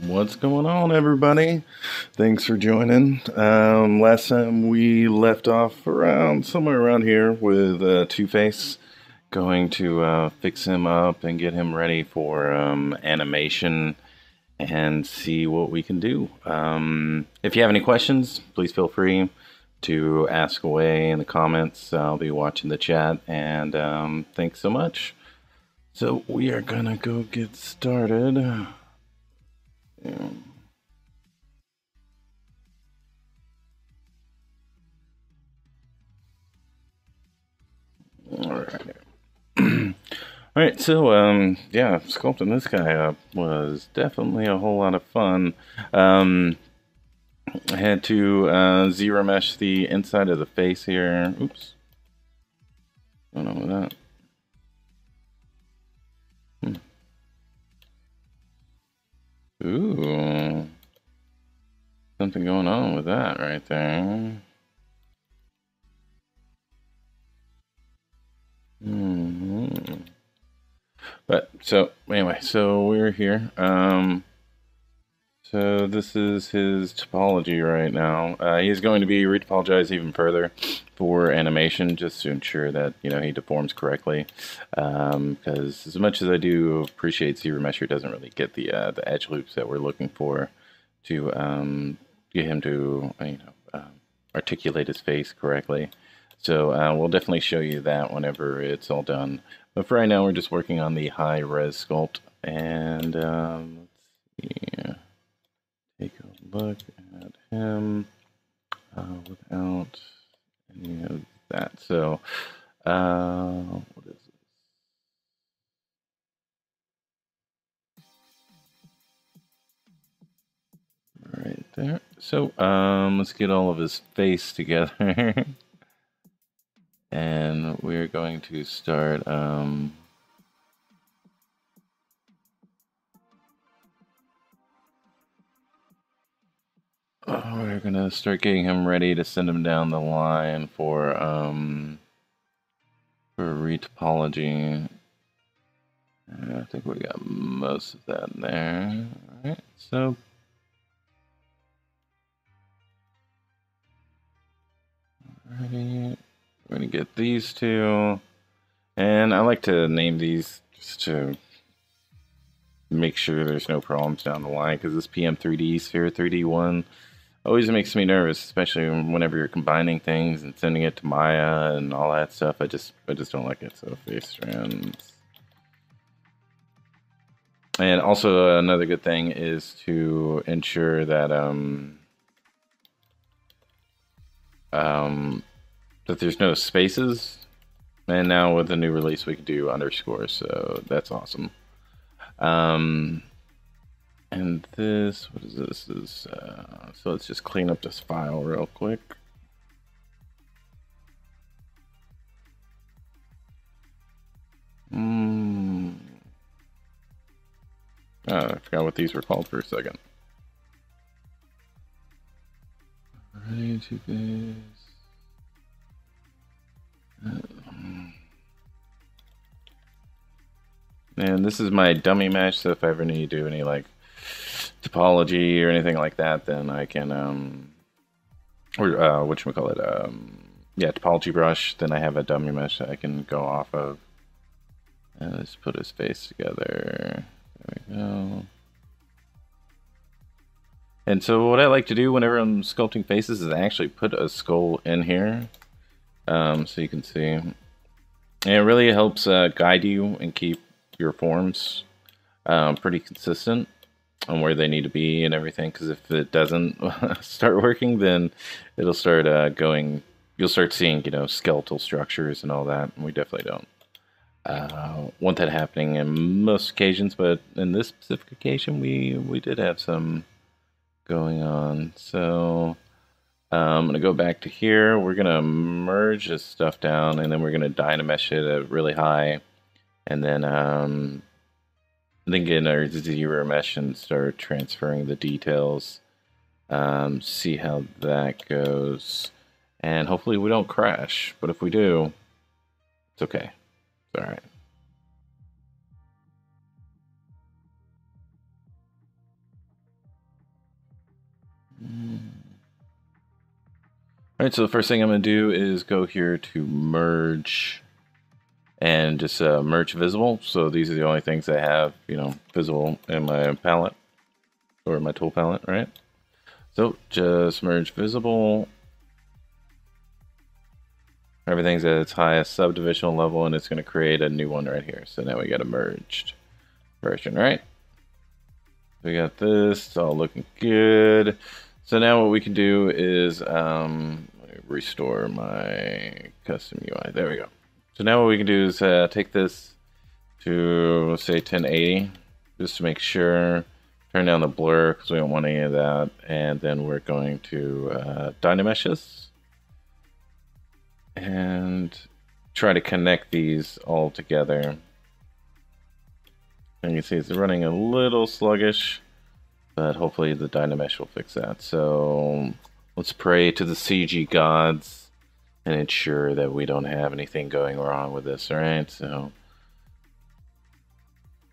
What's going on, everybody? Thanks for joining. Last time we left off somewhere around here with Two-Face, going to fix him up and get him ready for animation and see what we can do. If you have any questions, please feel free to ask away in the comments. I'll be watching the chat, and thanks so much. So we are gonna go get started. Yeah. All right. All right, so yeah, sculpting this guy up was definitely a whole lot of fun. I had to ZBrush the inside of the face here. Oops. What's going on with that? Ooh. Something going on with that right there. But so anyway, so we're here. So this is his topology right now. He's going to be retopologized even further for animation, just to ensure that he deforms correctly. Because as much as I do appreciate ZBrush, it doesn't really get the edge loops that we're looking for to get him to articulate his face correctly. So we'll definitely show you that whenever it's all done. But for right now, we're just working on the high-res sculpt, and let's see. Take a look at him without any of that. So, what is this? Right there. So, let's get all of his face together. And we're going to start, we're gonna start getting him ready to send him down the line for retopology. I think we got most of that in there. All right, so alrighty, we're gonna get these two, and I like to name these just to make sure there's no problems down the line, because this PM3D Sphere 3D one always makes me nervous, especially whenever you're combining things and sending it to Maya and all that stuff. I just don't like it. So face strands. And also another good thing is to ensure that that there's no spaces. And now with the new release, we can do underscores, so that's awesome. And this, what is this? This is, so let's just clean up this file real quick. I forgot what these were called for a second. Ready to base. And this is my dummy mesh, so if I ever need to do any like topology or anything like that, then I can whatchamacallit, yeah, topology brush, then I have a dummy mesh that I can go off of. And let's put his face together. There we go. And so what I like to do whenever I'm sculpting faces is I actually put a skull in here, so you can see. And it really helps guide you and keep your forms pretty consistent on where they need to be and everything, because if it doesn't start working, then it'll start you'll start seeing skeletal structures and all that, and we definitely don't want that happening in most occasions. But in this specific occasion, we did have some going on. So I'm gonna go back to here. We're gonna merge this stuff down, and then we're gonna Dynamesh it at really high, and then get our ZBrush and start transferring the details. See how that goes, and hopefully we don't crash. But if we do, it's okay. It's all right. Alright, so the first thing I'm going to do is go here to merge and just merge visible. So these are the only things I have, visible in my palette or my tool palette, right? So just merge visible. Everything's at its highest subdivisional level, and it's going to create a new one right here. So now we got a merged version, right? We got this, it's all looking good. So now what we can do is let me restore my custom UI. There we go. So now what we can do is take this to, let's say, 1080, just to make sure. Turn down the blur because we don't want any of that. And then we're going to Dynamicists and try to connect these all together. And you can see it's running a little sluggish, but hopefully the Dynamesh will fix that. So let's pray to the CG gods and ensure that we don't have anything going wrong with this, alright? So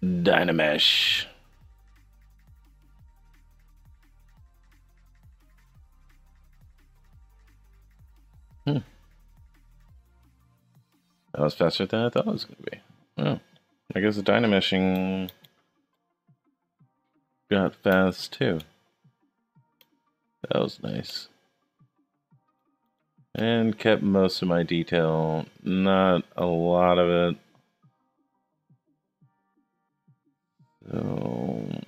Dynamesh. That was faster than I thought it was going to be. Oh, I guess the Dynameshing got fast too. That was nice. And kept most of my detail, not a lot of it. So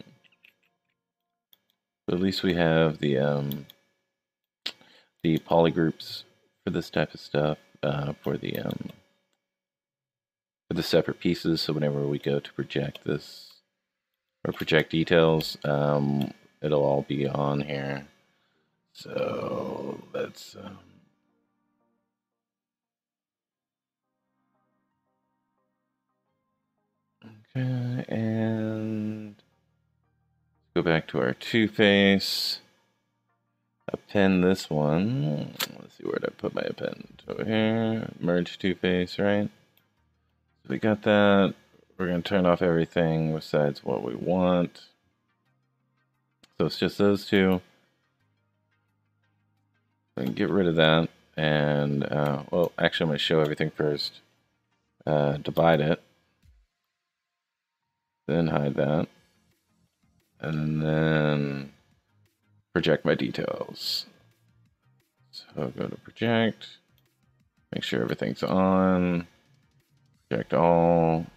at least we have the polygroups for this type of stuff, for the separate pieces. So whenever we go to project this or project details, it'll all be on here. So let's okay, and go back to our two-face. Append this one. Let's see, where did I put my append? Over here. Merge two-face, right? So we got that. We're going to turn off everything besides what we want. So it's just those two. So get rid of that. And, well, actually I'm going to show everything first. Divide it. Then hide that. And then project my details. So go to project. Make sure everything's on. Project all.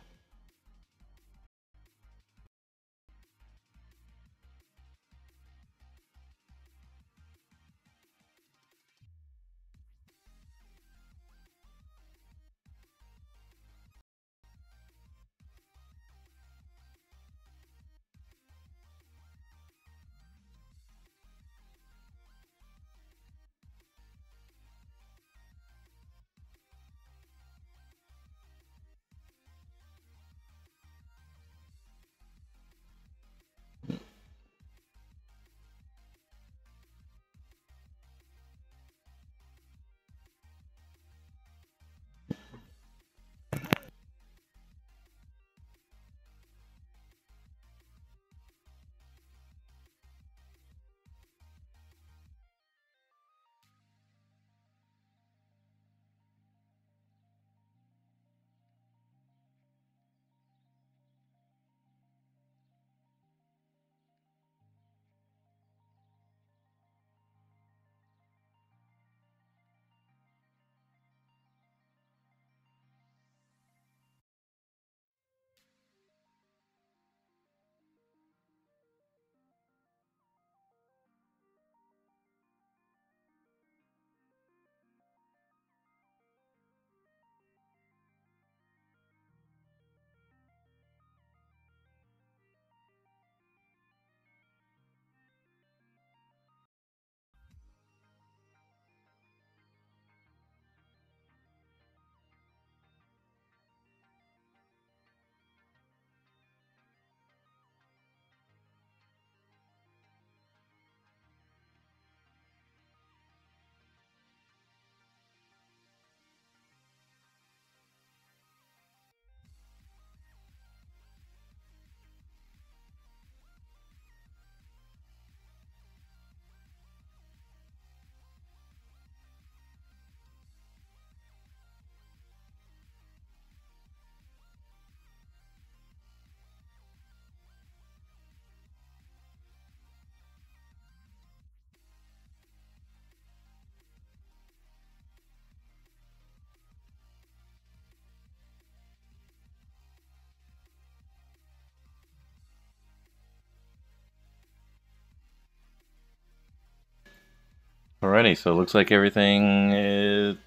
Alrighty, so it looks like everything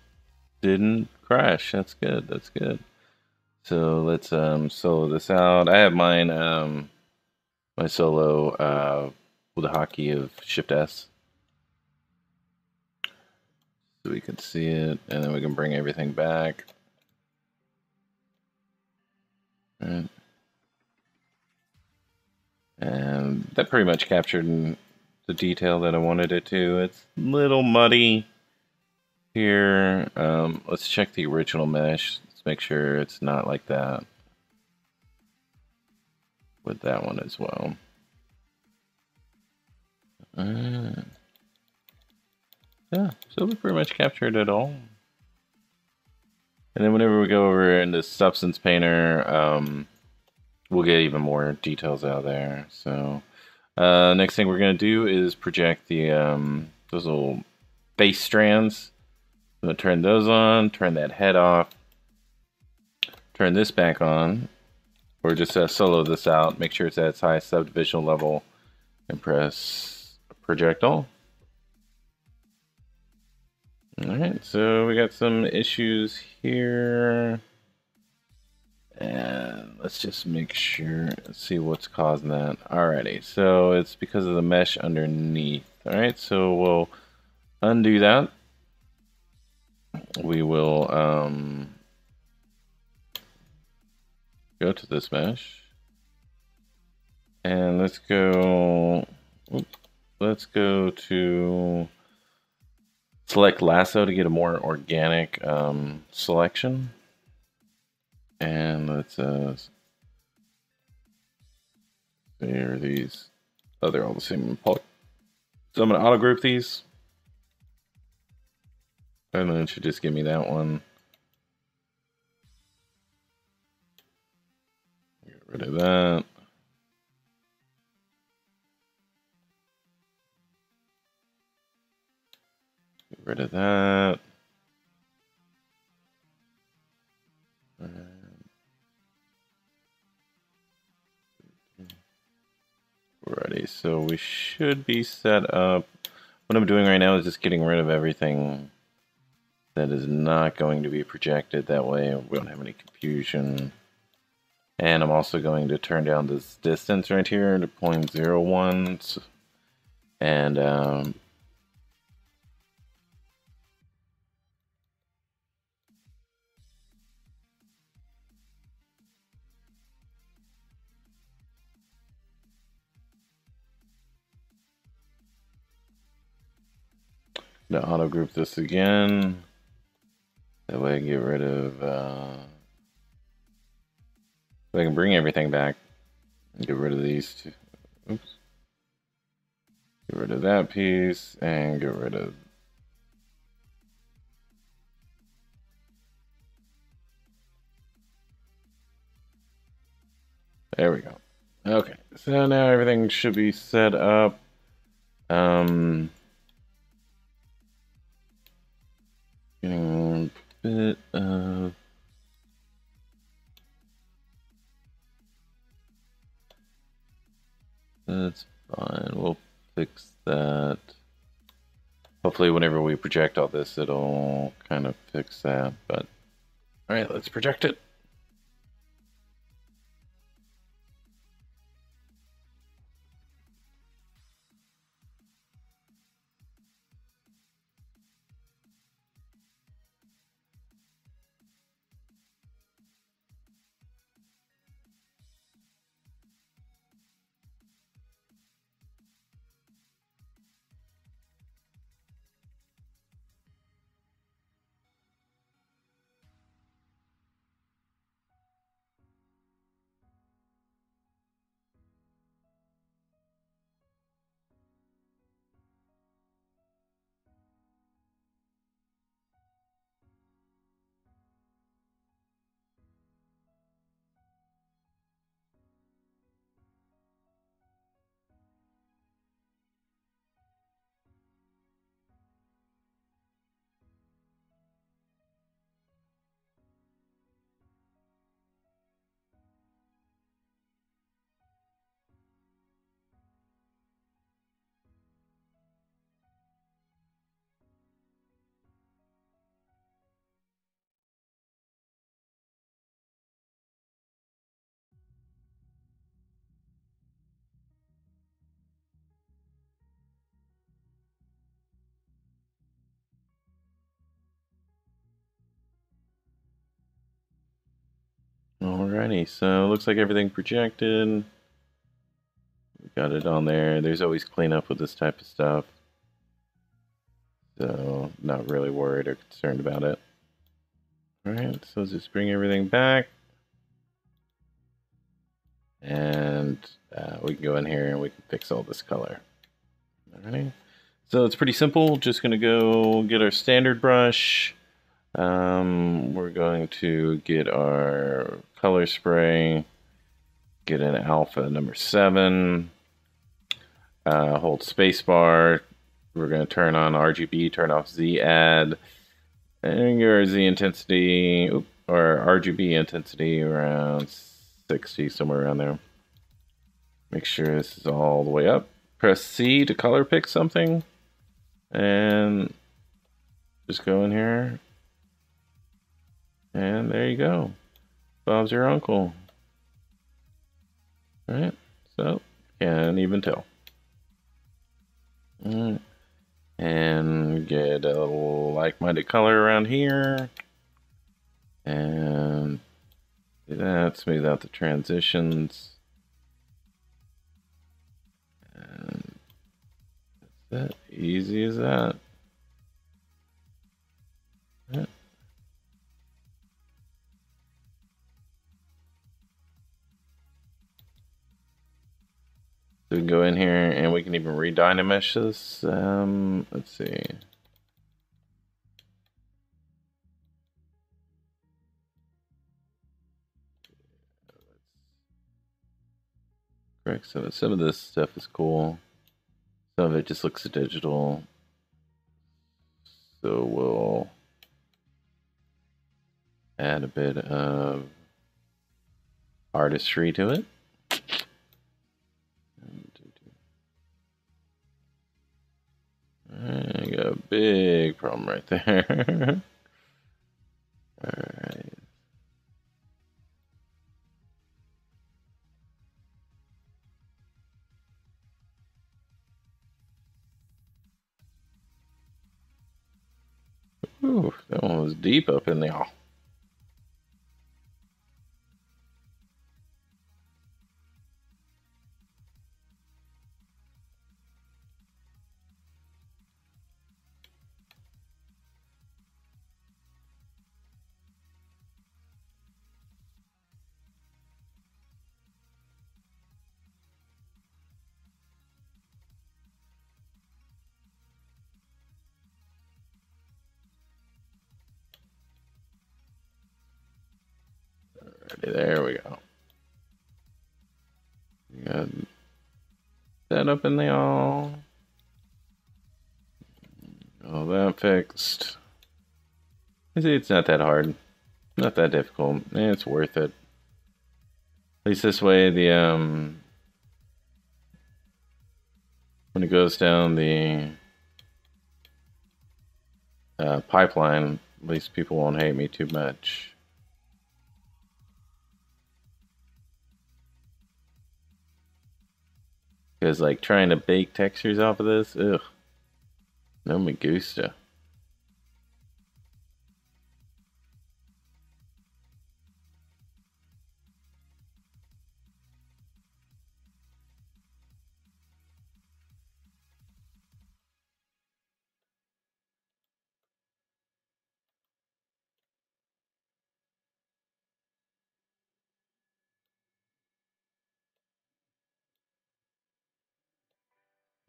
didn't crash. That's good. That's good. So let's solo this out. I have mine my solo with a hotkey of Shift S, so we can see it, and then we can bring everything back. Right. And that pretty much captured the detail that I wanted it to. It's a little muddy here. Let's check the original mesh. Let's make sure it's not like that with that one as well. Yeah, so we pretty much captured it all. And then whenever we go over into Substance Painter, we'll get even more details out there. So next thing we're going to do is project the those little face strands. I'm going to turn those on, turn that head off, turn this back on, or just solo this out, make sure it's at its highest subdivision level, and press project all. Alright, so we got some issues here. And let's just make sure, see what's causing that. Alrighty, so it's because of the mesh underneath. Alright, so we'll undo that. We will go to this mesh. And let's go to select lasso to get a more organic selection. And let's there are these. Oh, they're all the same. So I'm gonna auto group these. And then it should just give me that one. Get rid of that. Get rid of that. Alrighty, so we should be set up. What I'm doing right now is just getting rid of everything that is not going to be projected. That way we don't have any confusion. And I'm also going to turn down this distance right here to 0.01. And to auto group this again. That way I can get rid of so I can bring everything back and get rid of these two. Oops. Get rid of that piece and get rid of there we go. Okay, so now everything should be set up. Getting a bit of that's fine. We'll fix that. Hopefully, whenever we project all this, it'll kind of fix that. But all right, let's project it. Alrighty, so it looks like everything projected. We got it on there. There's always cleanup with this type of stuff. So, not really worried or concerned about it. Alright, so let's just bring everything back. And we can go in here and we can fix all this color. Alright, so it's pretty simple. Just going to go get our standard brush. We're going to get our color spray, get an alpha number 7, hold spacebar. We're going to turn on RGB, turn off Z add, and get our Z intensity, or RGB intensity around 60, somewhere around there. Make sure this is all the way up. Press C to color pick something, and just go in here. And there you go. Bob's your uncle. Alright, so can't even tell. Alright. And get a like-minded color around here. And do that, smooth out the transitions. And that's that, easy as that. Alright. So we can go in here and we can even re-Dynamesh this. Let's see. Correct. So some of this stuff is cool. Some of it just looks digital. So we'll add a bit of artistry to it. I got a big problem right there. Alright. Ooh, that one was deep up in there. There we go. We got that up in the all that fixed. You see, it's not that hard, not that difficult. It's worth it. At least this way, the when it goes down the pipeline, at least people won't hate me too much. Because, like, trying to bake textures off of this, ugh, no me gusta.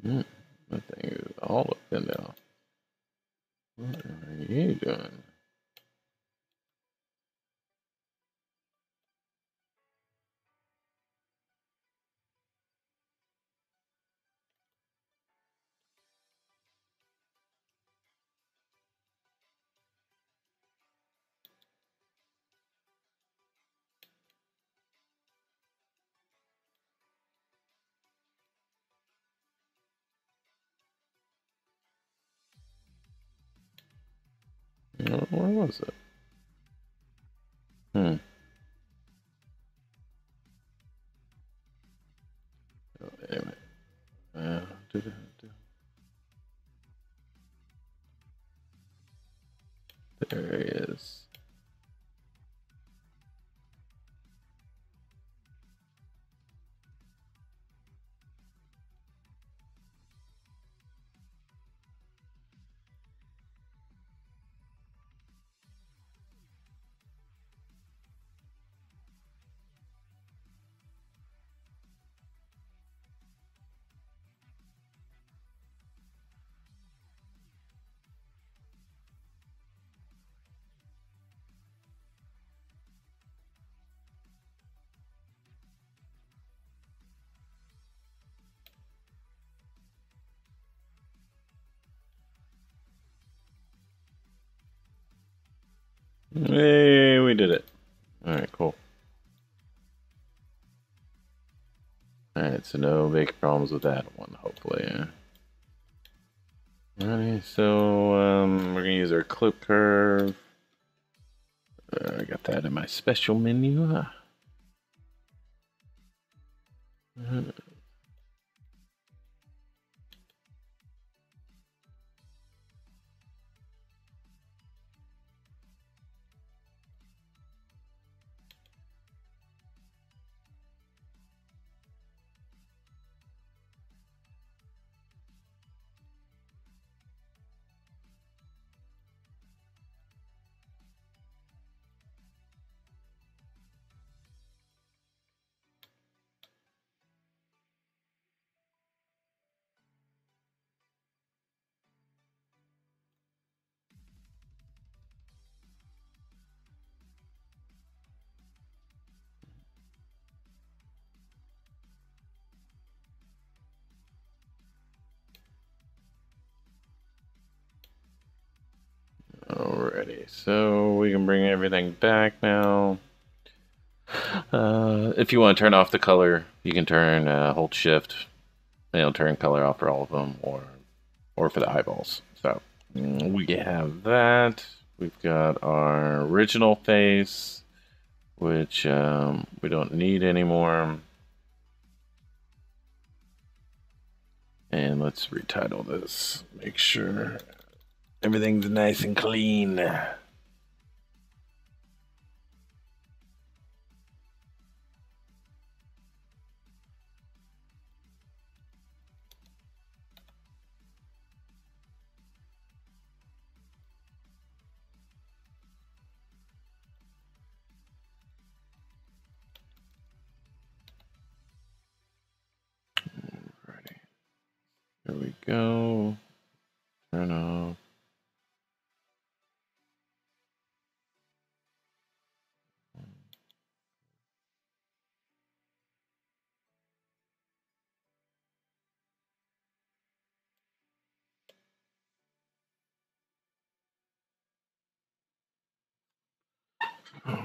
That thing is all up and down. What are you doing? Where was it? Oh, anyway. There he is. Hey, we did it. Alright, cool. Alright, so no big problems with that one, hopefully. Alright, so we're gonna use our clip curve. I got that in my special menu. Alrighty, so we can bring everything back now. If you want to turn off the color, you can turn hold shift, and it'll turn color off for all of them, or for the eyeballs. So we have that. We've got our original face, which we don't need anymore. And let's retitle this. Make sure everything's nice and clean. Alrighty. There we go. Turn off. Alrighty.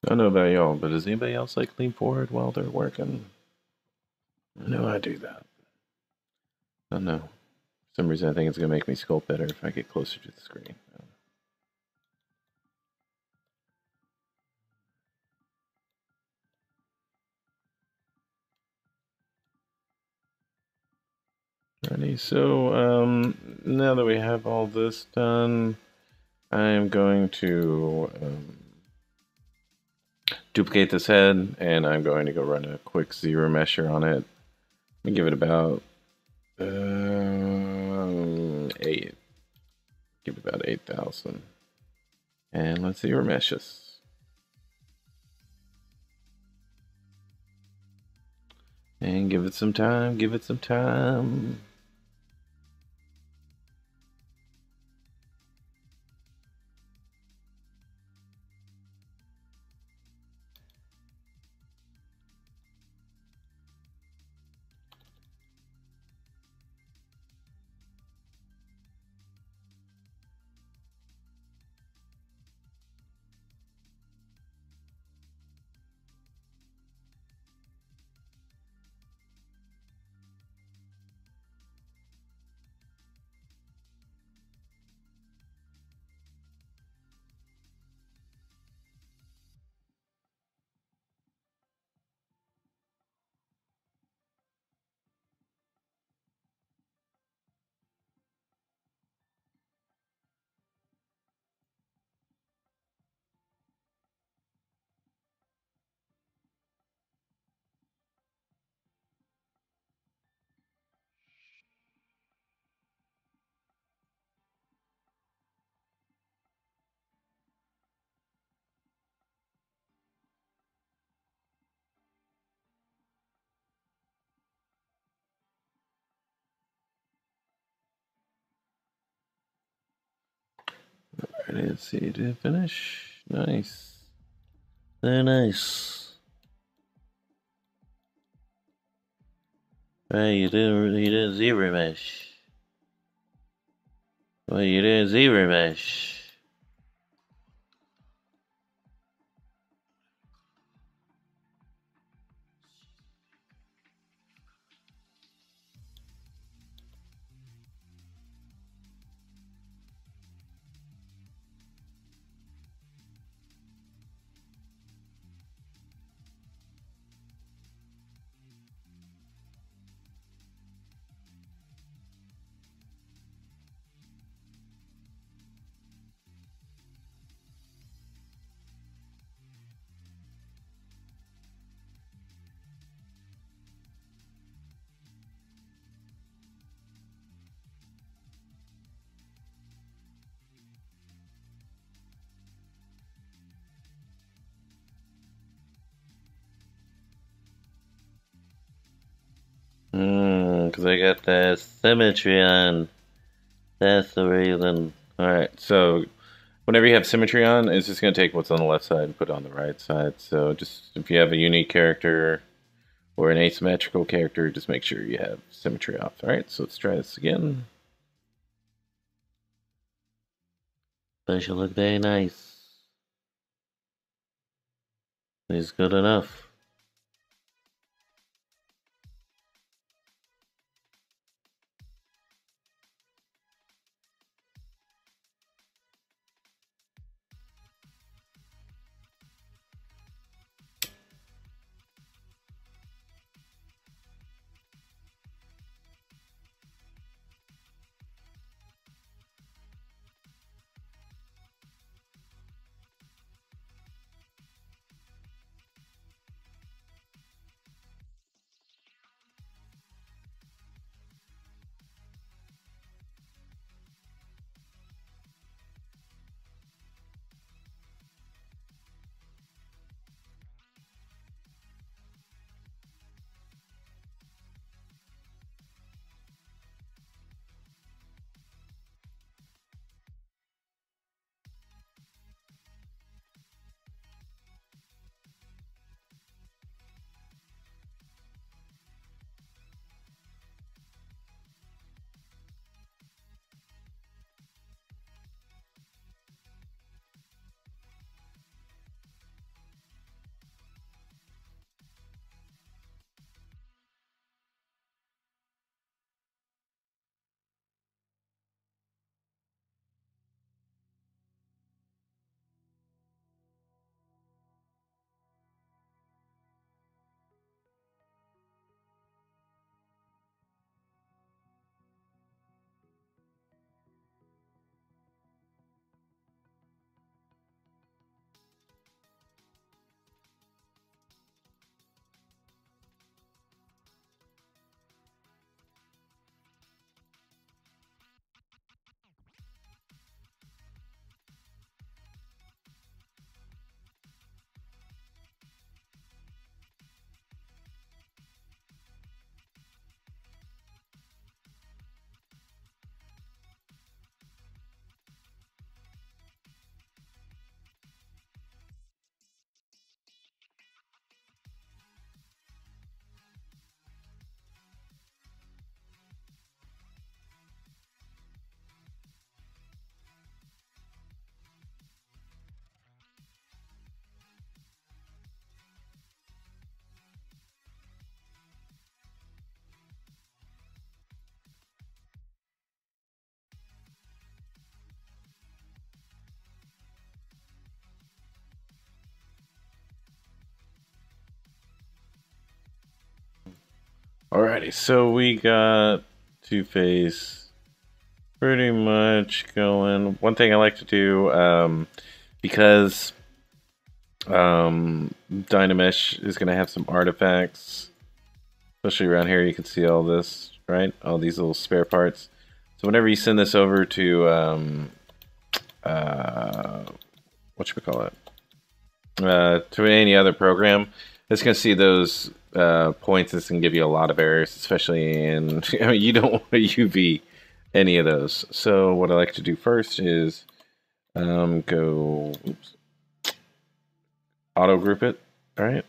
I don't know about y'all, but does anybody else like lean forward while they're working? I know I do that. I don't know. For some reason I think it's going to make me sculpt better if I get closer to the screen. Alrighty, so now that we have all this done, I'm going to duplicate this head, and I'm going to go run a quick ZBrush on it. Let me give it about 8. Give it about 8,000. And let's ZBrush this. And give it some time, give it some time. Ready to see to finish. Nice. Very nice. Hey, you did ZBrush. What you doing, ZBrush? Because I got that symmetry on. That's the reason. Alright, so whenever you have symmetry on, it's just going to take what's on the left side and put it on the right side. So just if you have a unique character or an asymmetrical character, just make sure you have symmetry off. Alright, so let's try this again. That should look very nice. It's good enough. Alrighty, so we got Two-Face pretty much going. One thing I like to do, because Dynamesh is going to have some artifacts, especially around here. You can see all this, right? All these little spare parts. So whenever you send this over to whatchamacallit, to any other program, it's going to see those points. It's going to give you a lot of errors, especially in, I mean, you don't want to UV any of those. So what I like to do first is go auto group it. All right,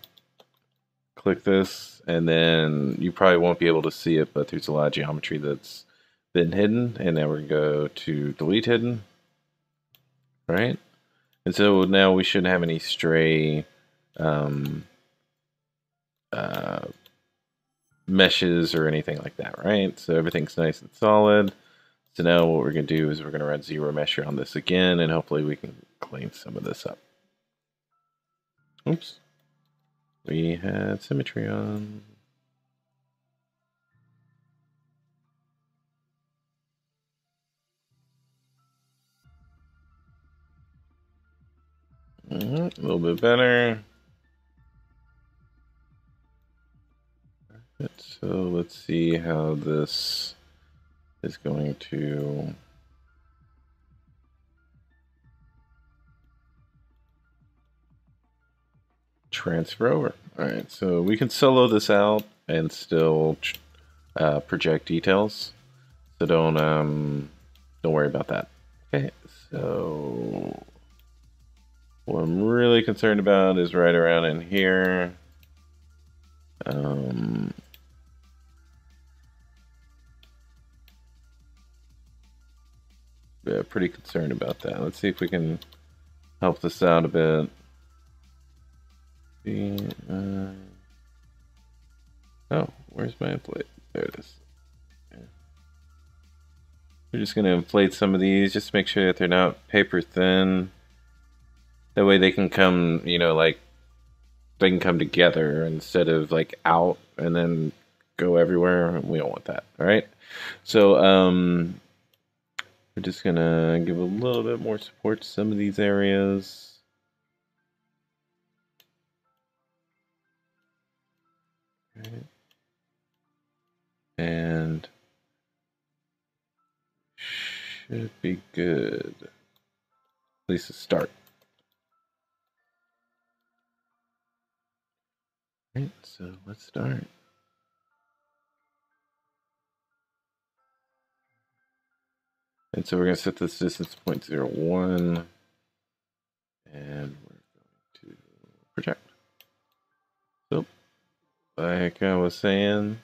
click this, and then you probably won't be able to see it, but there's a lot of geometry that's been hidden, and now we're going to go to delete hidden, right? And so now we shouldn't have any stray meshes or anything like that, right? So everything's nice and solid. So now what we're going to do is we're going to run ZBrush on this again, and hopefully we can clean some of this up. Oops. We had Symmetry on. A little bit better. So let's see how this is going to transfer over. All right, so we can solo this out and still project details. So don't worry about that. Okay, so what I'm really concerned about is right around in here. Yeah, pretty concerned about that. Let's see if we can help this out a bit. Oh, where's my inflate? There it is. Yeah. We're just going to inflate some of these, just to make sure that they're not paper thin. That way they can come, you know, like, they can come together instead of like out and then go everywhere. We don't want that, all right? So, we're just gonna give a little bit more support to some of these areas. Right. And should be good. At least to start. Right, so let's start. And so we're going to set this distance to 0.01. And we're going to project. So, like I was saying,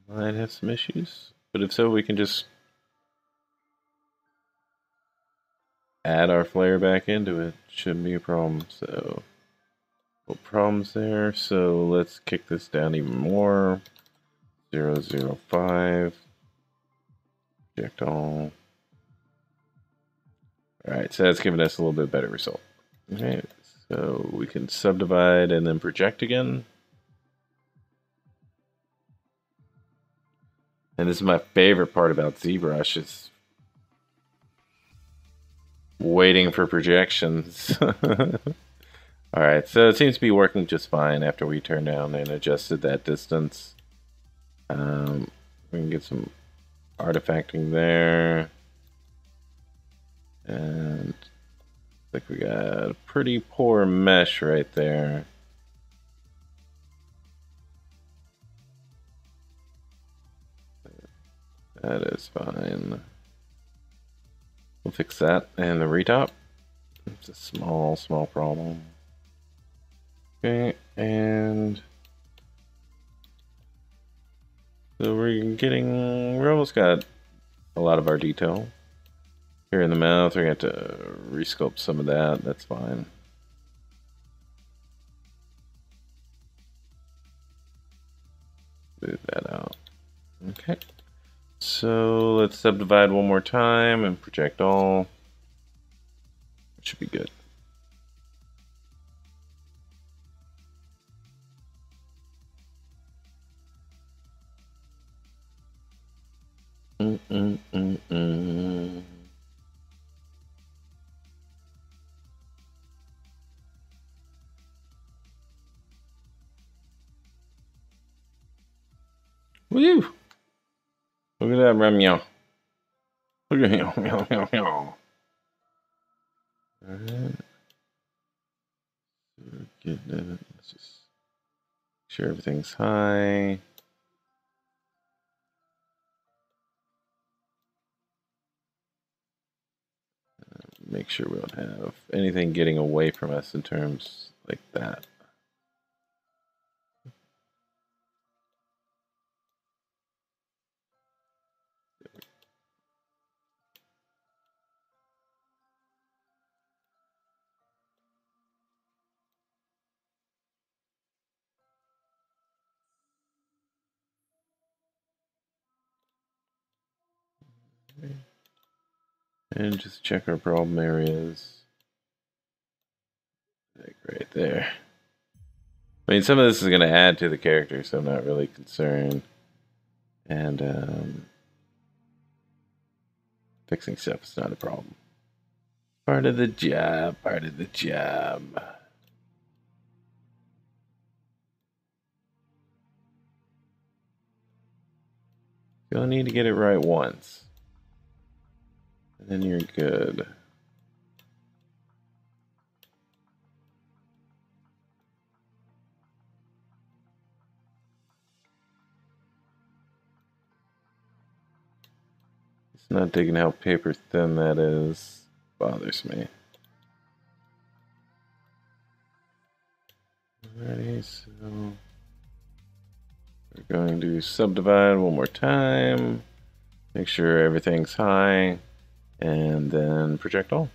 might have some issues. But if so, we can just add our flare back into it. Shouldn't be a problem. So, no problems there. So let's kick this down even more. 0.005. Project all. Alright, so that's giving us a little bit better result. Okay, so we can subdivide and then project again. And this is my favorite part about ZBrush, is waiting for projections. Alright, so it seems to be working just fine after we turned down and adjusted that distance. We can get some artifacting there. And looks like we got a pretty poor mesh right there. That is fine. We'll fix that. And the retop. It's a small problem. Okay, and so we're almost got a lot of our detail. Here in the mouth, we're going to have to resculpt some of that. That's fine. Move that out. Okay. So let's subdivide one more time and project all. It should be good. Woo! Look at that, Remyo. Look at him. Alright. Let's just make sure everything's high. Make sure we don't have anything getting away from us in terms like that. And just check our problem areas. Like right there. I mean, some of this is going to add to the character, so I'm not really concerned. And fixing stuff is not a problem. Part of the job, part of the job. You only need to get it right once. And then you're good. It's not digging how paper thin that is. Bothers me. Alrighty, so we're going to subdivide one more time. Make sure everything's high, and then project all.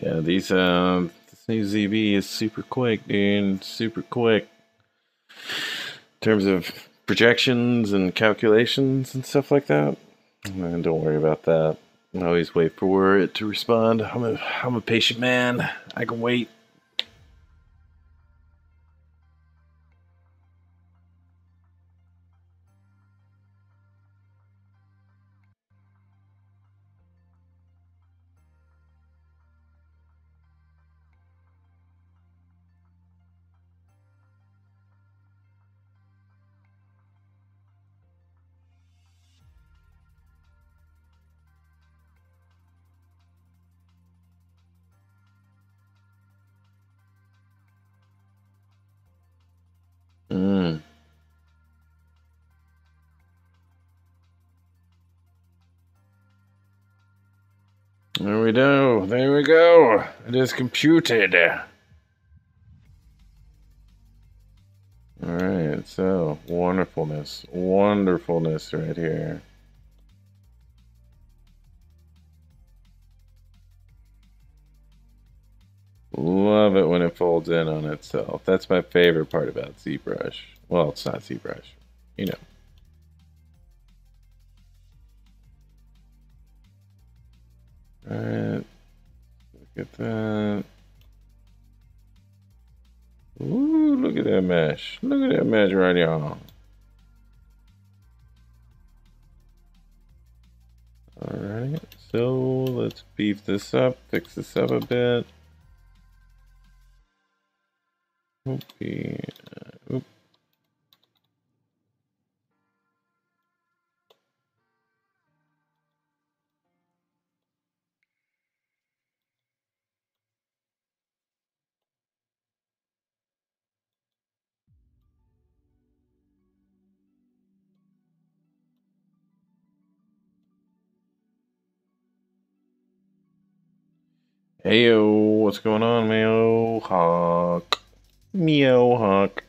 Yeah, this new ZB is super quick, dude. Super quick. In terms of projections and calculations and stuff like that. And don't worry about that. I always wait for it to respond. I'm a patient man. I can wait. There we go. There we go. It is computed. Alright, so wonderfulness. Wonderfulness right here. Love it when it folds in on itself. That's my favorite part about ZBrush. Well, it's not ZBrush. You know. Alright. Look at that. Ooh, look at that mesh. Look at that mesh right here. Alright, so let's beef this up, fix this up a bit. Okay. Oop. Heyo, what's going on, Meow Hawk? Meow Hawk.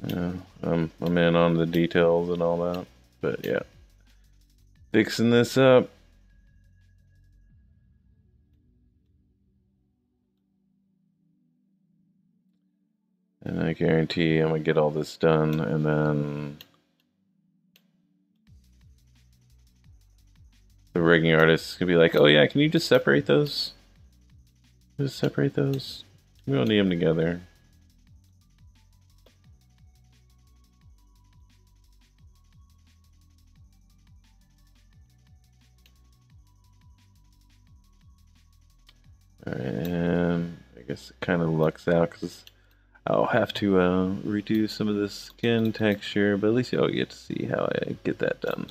Yeah, I'm in on the details and all that, but yeah, fixing this up. And I guarantee I'm gonna get all this done, and then the rigging artist could be like, "Oh yeah, can you just separate those? Just separate those. We don't need them together." And I guess it kind of lucks out because I'll have to redo some of the skin texture, but at least you'll get to see how I get that done.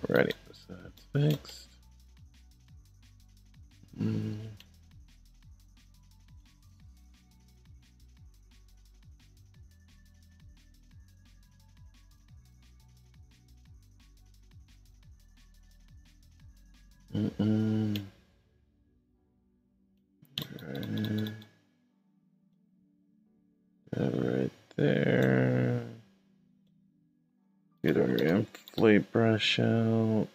Alrighty, so that's fixed. Right there. Get our inflate brush out.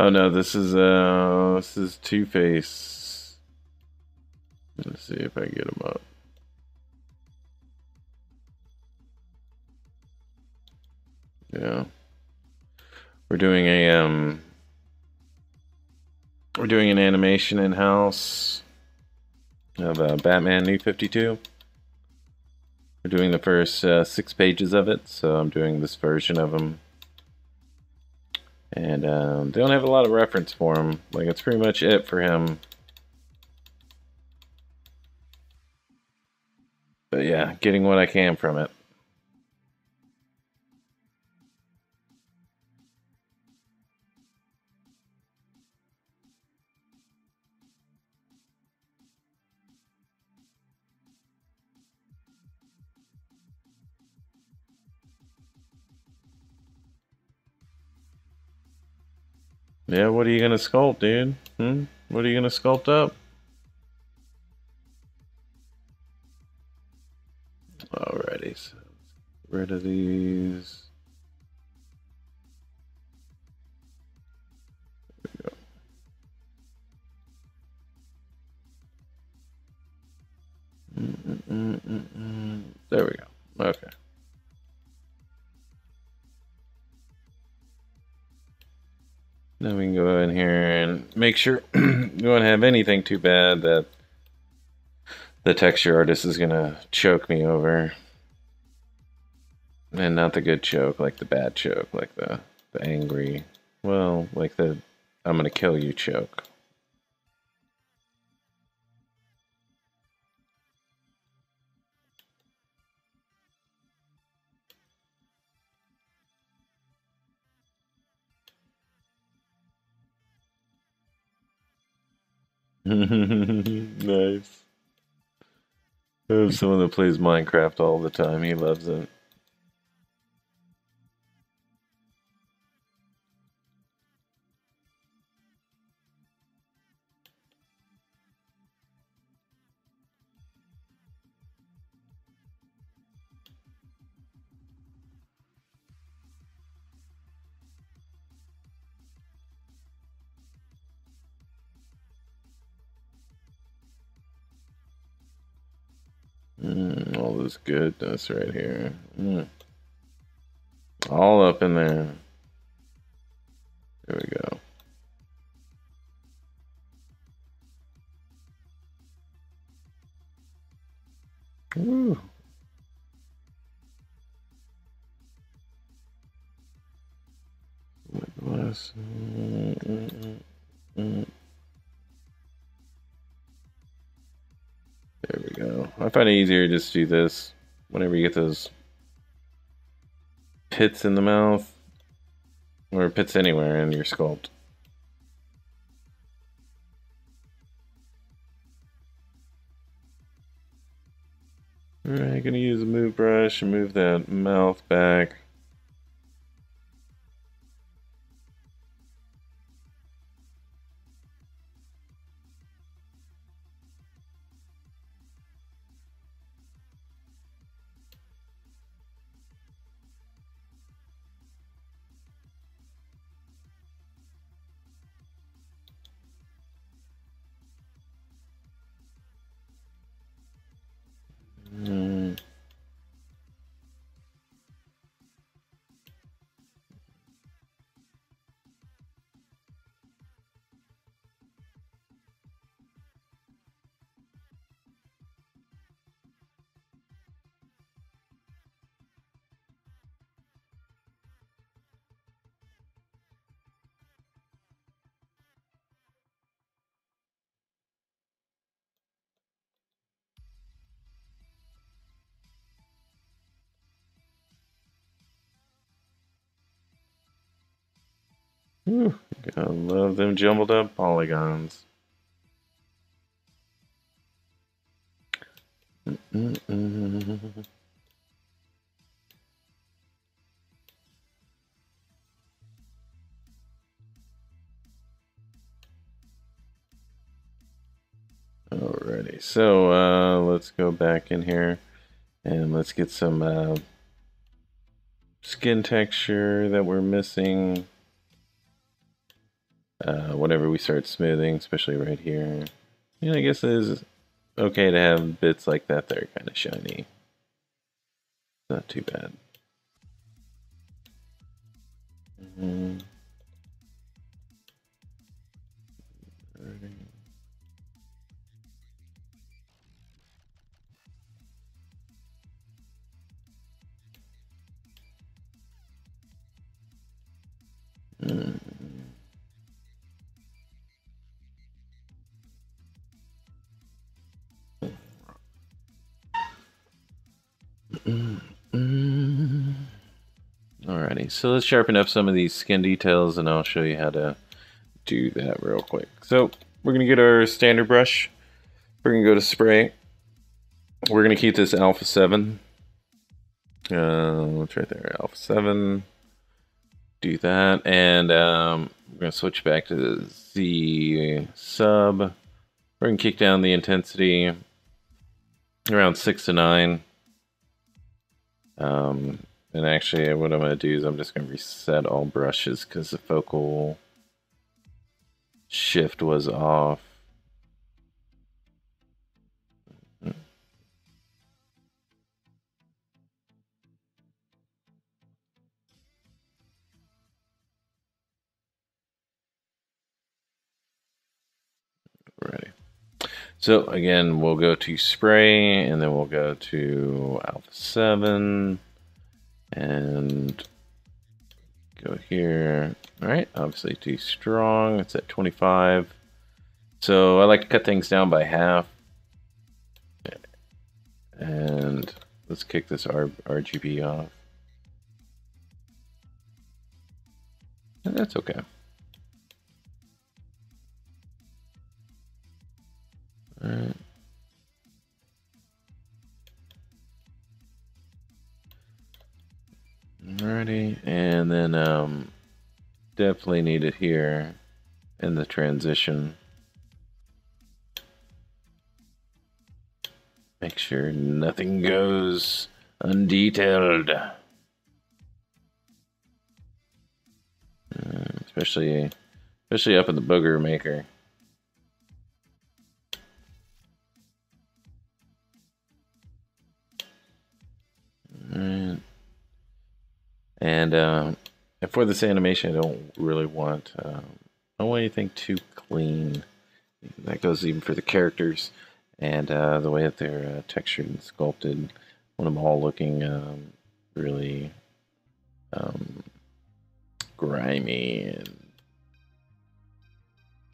Oh no, this is Two-Face. Let's see if I get him up. Yeah. We're doing an animation in-house of Batman New 52. We're doing the first 6 pages of it, so I'm doing this version of him. And they don't have a lot of reference for him. Like, it's pretty much it for him. But yeah, getting what I can from it. Yeah, what are you gonna sculpt, dude? What are you gonna sculpt up? Alrighty, so get rid of these. There we go. There we go. Okay. Then we can go in here and make sure you don't have anything too bad that the texture artist is gonna choke me over. And not the good choke, like the bad choke, like the angry, well, like the I'm gonna kill you choke. Nice. I have someone that plays Minecraft all the time. He loves it. All this goodness right here. All up in there. There we go. Woo. Bless. There we go. I find it easier to just do this whenever you get those pits in the mouth, or pits anywhere in your sculpt. Alright, gonna use a move brush and move that mouth back. Whew, I love them jumbled up polygons. Alrighty, so let's go back in here and let's get some skin texture that we're missing. Whenever we start smoothing, especially right here. Yeah, I guess it is okay to have bits like that that are kind of shiny. Not too bad. Alrighty, so let's sharpen up some of these skin details and I'll show you how to do that real quick. So we're going to get our standard brush. We're going to go to spray. We're going to keep this alpha 7. It's right there, alpha 7. Do that, and we're going to switch back to the Z sub. We're going to kick down the intensity around 6 to 9. And actually what I'm going to do is I'm just going to reset all brushes because the focal shift was off. Ready. So again, we'll go to spray and then we'll go to alpha 7 and go here. All right, obviously too strong. It's at 25. So I like to cut things down by half. And let's kick this RGB off. And that's okay. All right. Alrighty, and then definitely need it here in the transition. Make sure nothing goes undetailed. Especially up in the booger maker. Alright. And for this animation, I don't really want anything too clean. That goes even for the characters and the way that they're textured and sculpted. I want them all looking really grimy and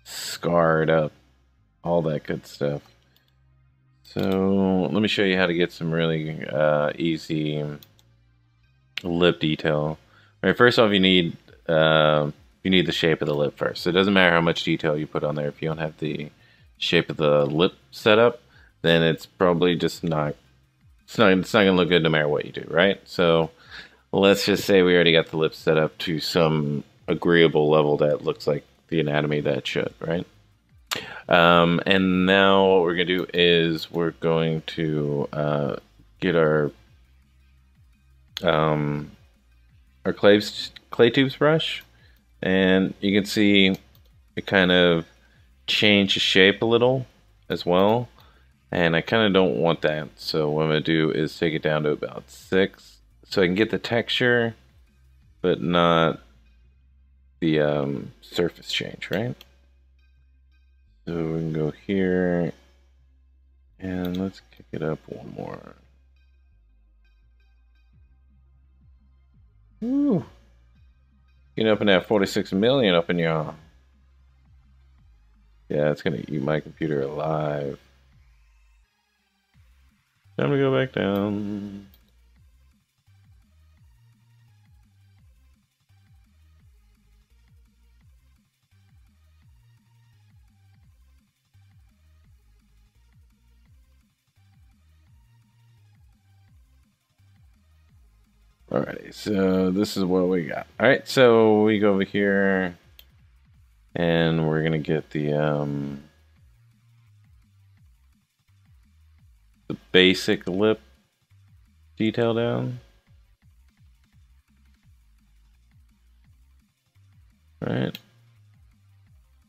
scarred up, all that good stuff. So let me show you how to get some really easy lip detail. All right, first off, you need the shape of the lip first. So it doesn't matter how much detail you put on there. If you don't have the shape of the lip set up, then it's probably just not. It's not gonna look good no matter what you do, right? So let's just say we already got the lips set up to some agreeable level that looks like the anatomy that it should, right? And now what we're gonna do is we're going to get our clay tubes brush, and you can see it kind of changed the shape a little as well, and I kind of don't want that. So what I'm gonna do is take it down to about 6, so I can get the texture, but not the surface change, right? So we can go here, and let's kick it up one more. Woo! Getting up in that 46 million up in y'all. Yeah, it's gonna eat my computer alive. Time to go back down. Alrighty, so this is what we got. Alright, so we go over here and we're gonna get the basic lip detail down. Right.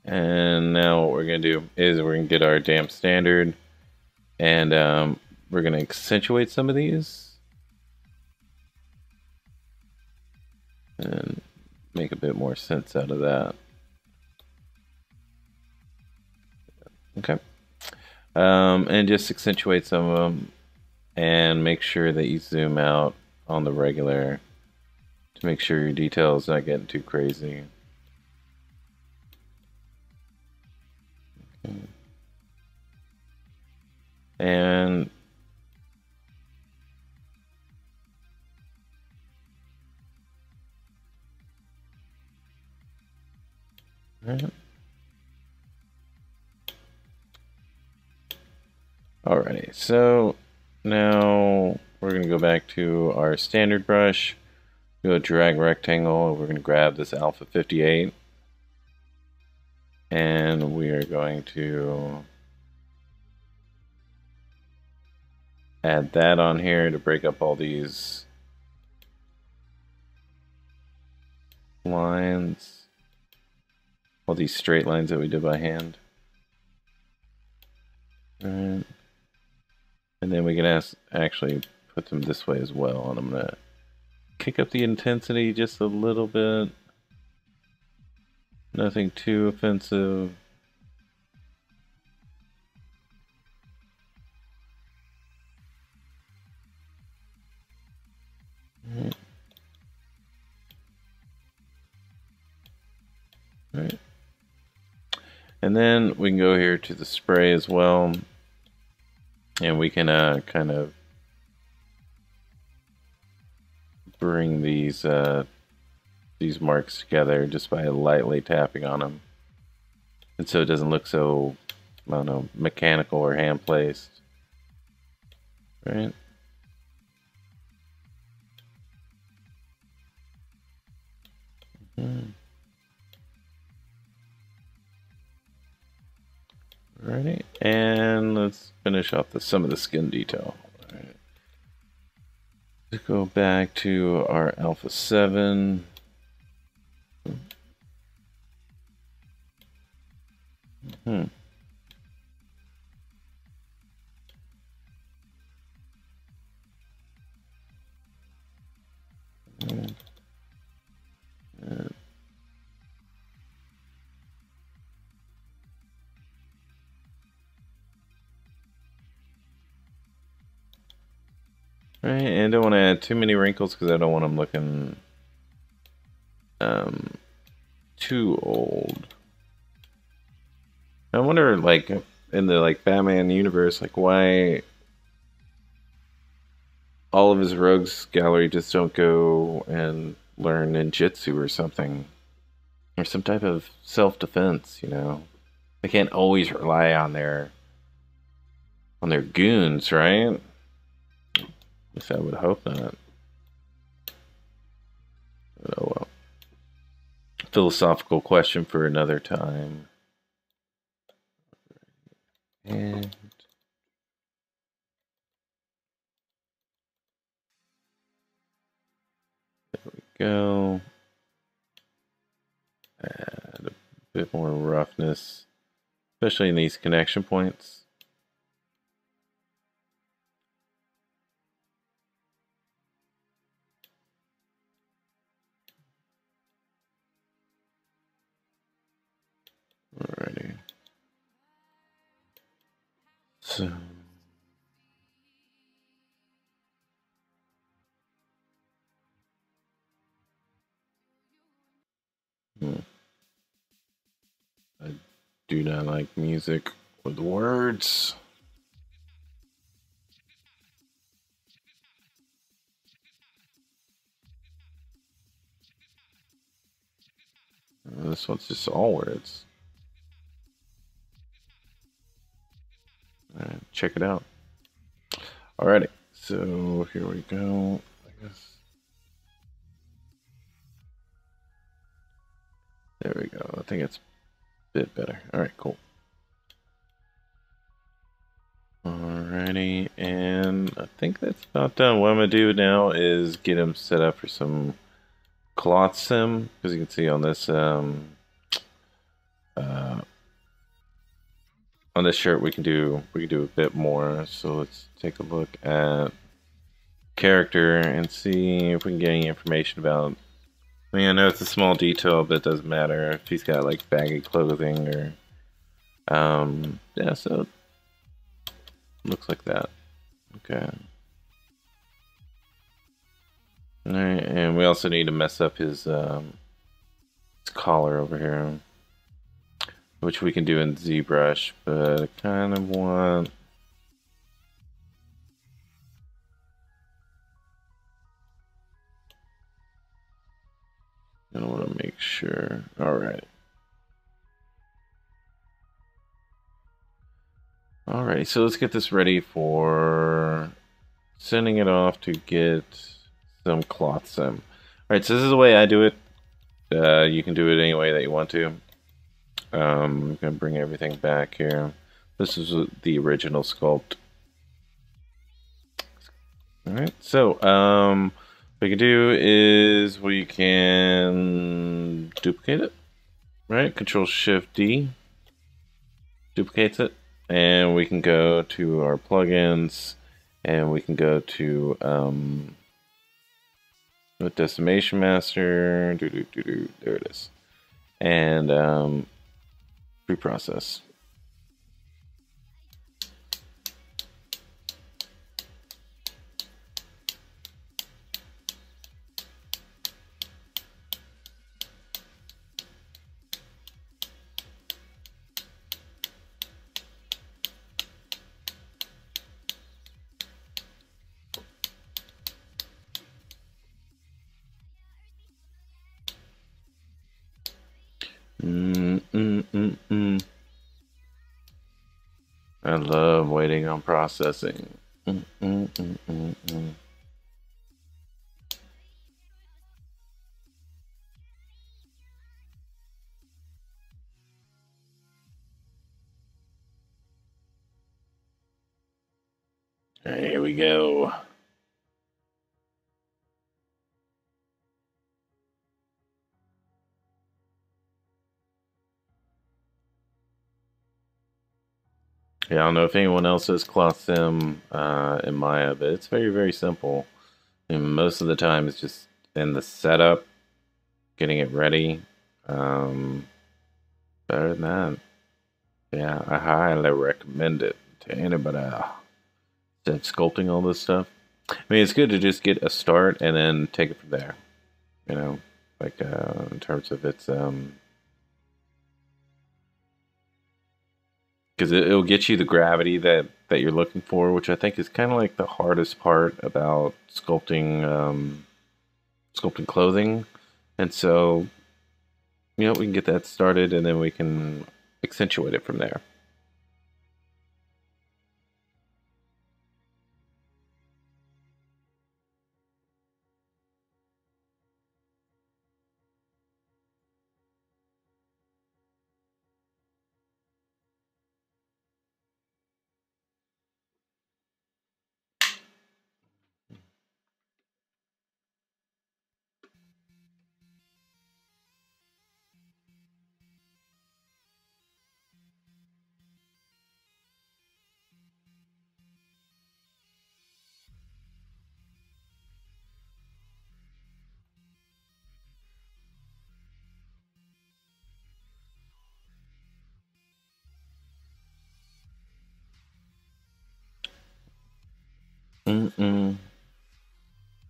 And now what we're gonna do is we're gonna get our damp standard and we're gonna accentuate some of these and make a bit more sense out of that. Okay. And just accentuate some of them and make sure that you zoom out on the regular to make sure your detail is not getting too crazy. Okay. And right. Alrighty, so now we're going to go back to our standard brush, go drag rectangle, we're going to grab this alpha 58, and we are going to add that on here to break up all these lines, all these straight lines that we did by hand. Alright. And then we can actually put them this way as well. And I'm going to kick up the intensity just a little bit. Nothing too offensive. Right. And then we can go here to the spray as well. And we can kind of bring these marks together just by lightly tapping on them, and so it doesn't look so, I don't know, mechanical or hand placed. Right. Alrighty, and let's finish off some of the skin detail. Alright. Let's go back to our alpha 7. Right, and I don't want to add too many wrinkles because I don't want them looking too old. I wonder, like, in the Batman universe, like, why all of his rogues gallery just don't go and learn ninjutsu or something, or some type of self-defense. You know, they can't always rely on their goons, right? At least I would hope not. But oh well. Philosophical question for another time. And there we go. Add a bit more roughness, especially in these connection points. Alrighty. So I do not like music with words. This one's just all words. Alright, check it out. Alrighty, so here we go. I guess There we go. I think it's a bit better. All right, cool. Alrighty, and I think that's about done. What I'm gonna do now is get him set up for some cloth sim, because you can see on this shirt we can do a bit more. So let's take a look at character and see if we can get any information about. I mean, I know it's a small detail, but it doesn't matter if he's got like baggy clothing or yeah. So looks like that. Okay. Alright, and we also need to mess up his collar over here, which we can do in ZBrush, but I kind of want. I want to make sure. Alright. Alright, so let's get this ready for sending it off to get some cloth sim. Alright, so this is the way I do it. You can do it any way that you want to. I'm going to bring everything back here. This is the original sculpt. Alright, so what we can do is we can duplicate it. Right, Control Shift D duplicates it, and we can go to our plugins, and we can go to Destination Master. There it is, and preprocess. I love waiting on processing. Alright, here we go. Yeah, I don't know if anyone else has cloth sim in Maya, but it's very, very simple. And most of the time it's just in the setup, getting it ready. Better than that, yeah, I highly recommend it to anybody that's sculpting all this stuff. I mean, it's good to just get a start and then take it from there. You know, like in terms of its because it'll get you the gravity that you're looking for, which I think is kind of like the hardest part about sculpting sculpting clothing. And so, you know, we can get that started and then we can accentuate it from there.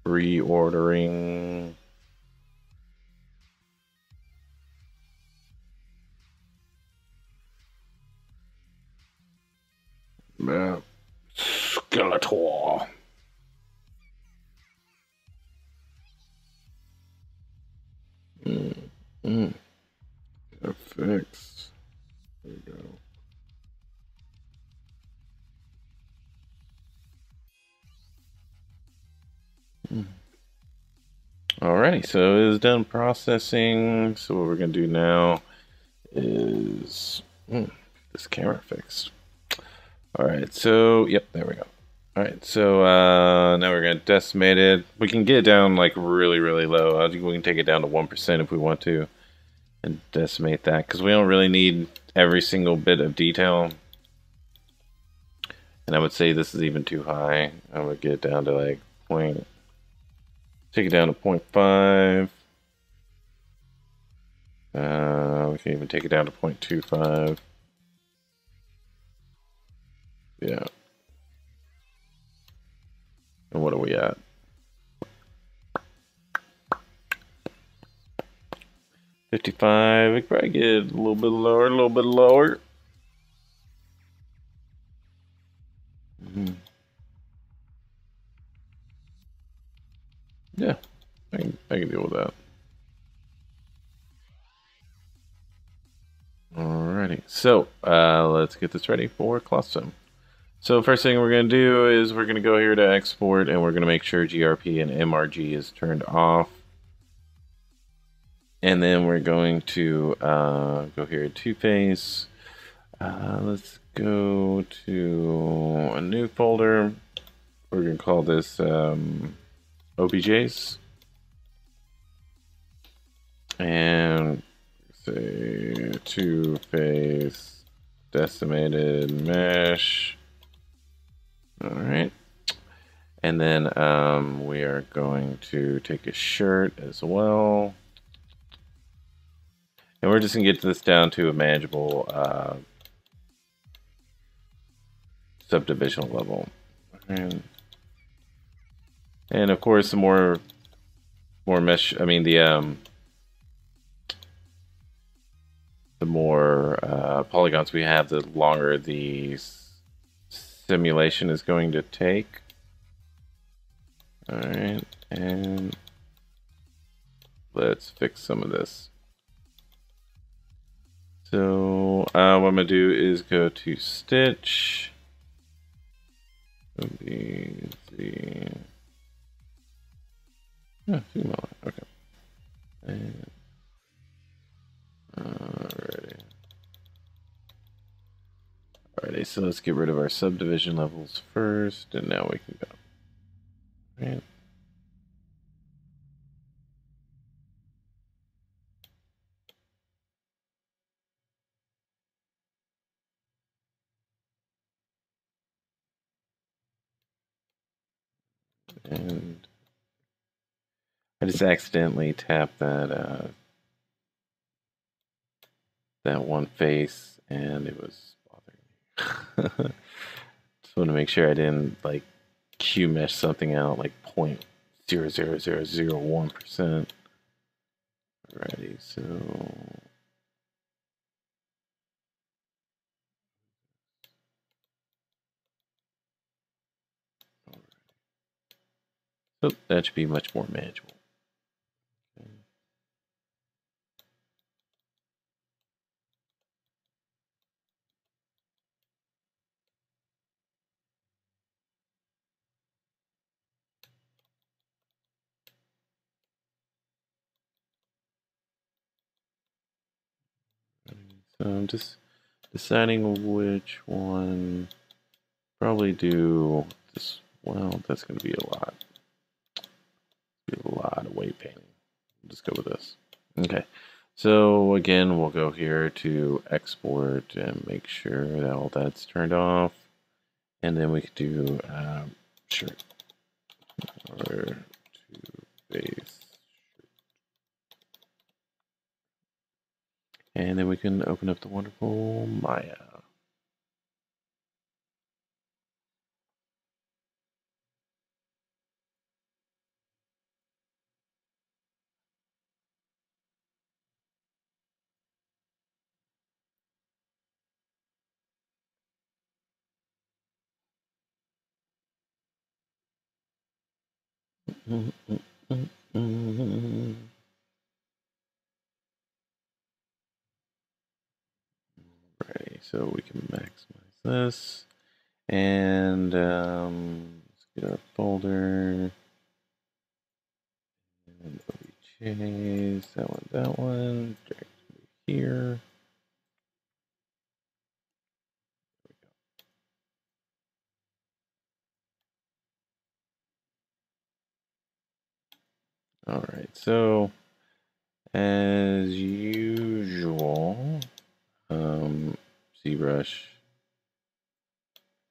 Reordering. Skeletor. Fixed. There we go. Alrighty, so it is done processing. So what we're gonna do now is this camera fixed. Alright, so yep, there we go. Alright, so now we're gonna decimate it. We can get it down like really, really low. I think we can take it down to 1% if we want to, and decimate that because we don't really need every single bit of detail. And I would say this is even too high. I would get it down to like take it down to 0.5. We can even take it down to 0.25. Yeah. And what are we at? 55. We could probably get it a little bit lower, a little bit lower. Yeah, I can deal with that. Alrighty, so let's get this ready for cloth sim. So first thing we're going to do is we're going to go here to export, and we're going to make sure GRP and MRG is turned off. And then we're going to go here to two-face. Let's go to a new folder. We're going to call this OBJs. And say two-face decimated mesh. Alright. And then we are going to take a shirt as well. And we're just going to get this down to a manageable subdivision level. And of course, the more mesh, I mean the more polygons we have, the longer the simulation is going to take. Alright, and let's fix some of this. So what I'm going to do is go to Stitch. BZ. Yeah, female. Okay. And Alrighty, so let's get rid of our subdivision levels first, and now we can go. Right. And I just accidentally tapped that that one face, and it was bothering me. Just want to make sure I didn't like Q mesh something out like 0.00001%. Alrighty, so that should be much more manageable. So I'm just deciding which one. Probably do this. Well, that's going to be a lot. Be a lot of weight painting. We'll just go with this. Okay. So again, we'll go here to export and make sure that all that's turned off, and then we could do shirt or to base. And then we can open up the wonderful Maya. Right, so we can maximize this. And let's get our folder. And OBJs, that one, drag it here. All right, so as usual, ZBrush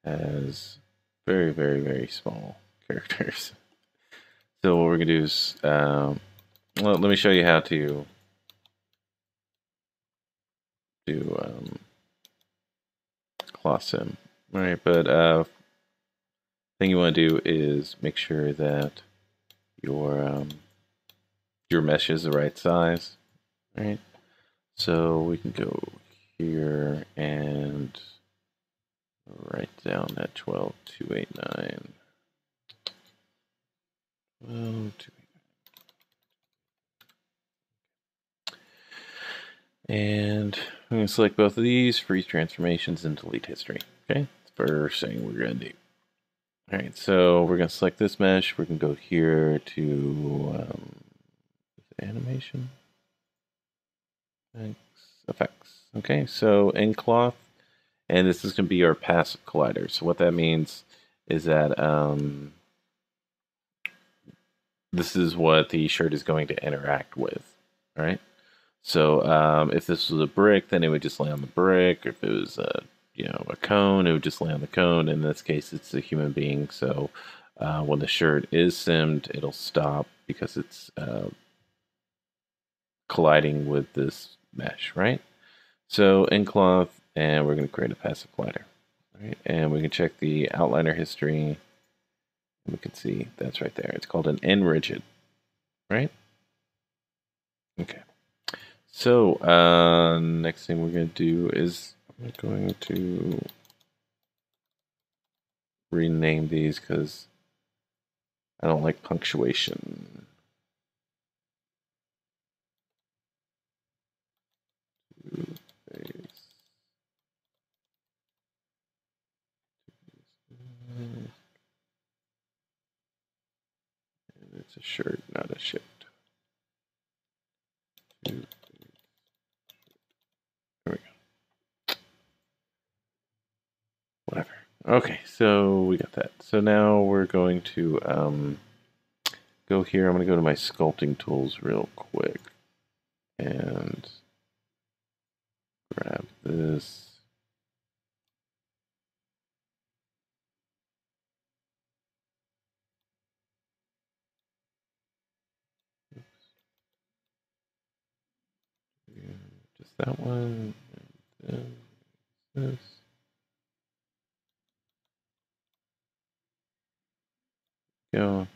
has very, very, very small characters. So what we're gonna do is, well, let me show you how to do cloth sim. All right, but thing you want to do is make sure that your mesh is the right size. All right, so we can go here and write down that 12289. 12289. And I'm going to select both of these, freeze transformations, and delete history. Okay, that's the first thing we're going to do. All right, so we're going to select this mesh. We're going to go here to animation, effects. Okay, so in cloth, and this is going to be our passive collider. So what that means is that this is what the shirt is going to interact with. All right. So if this was a brick, then it would just lay on the brick. If it was a cone, it would just lay on the cone. In this case, it's a human being. So when the shirt is simmed, it'll stop because it's colliding with this mesh, right? So in cloth, and we're going to create a passive collider, right? And we can check the outliner history. We can see that's right there. It's called an N-rigid, right? Okay. So next thing we're going to do is I'm going to rename these because I don't like punctuation. It's a shirt, not a shift. There we go. Whatever. Okay, so we got that. So now we're going to go here. I'm going to go to my sculpting tools real quick and grab this. Just that one. And then this. Go.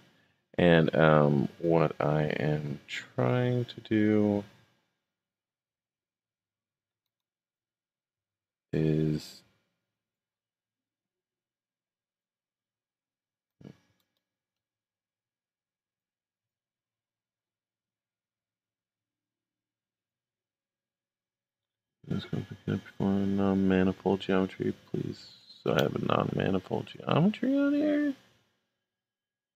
And what I am trying to do is just going to pick up for non-manifold geometry, please. So I have a non-manifold geometry on here.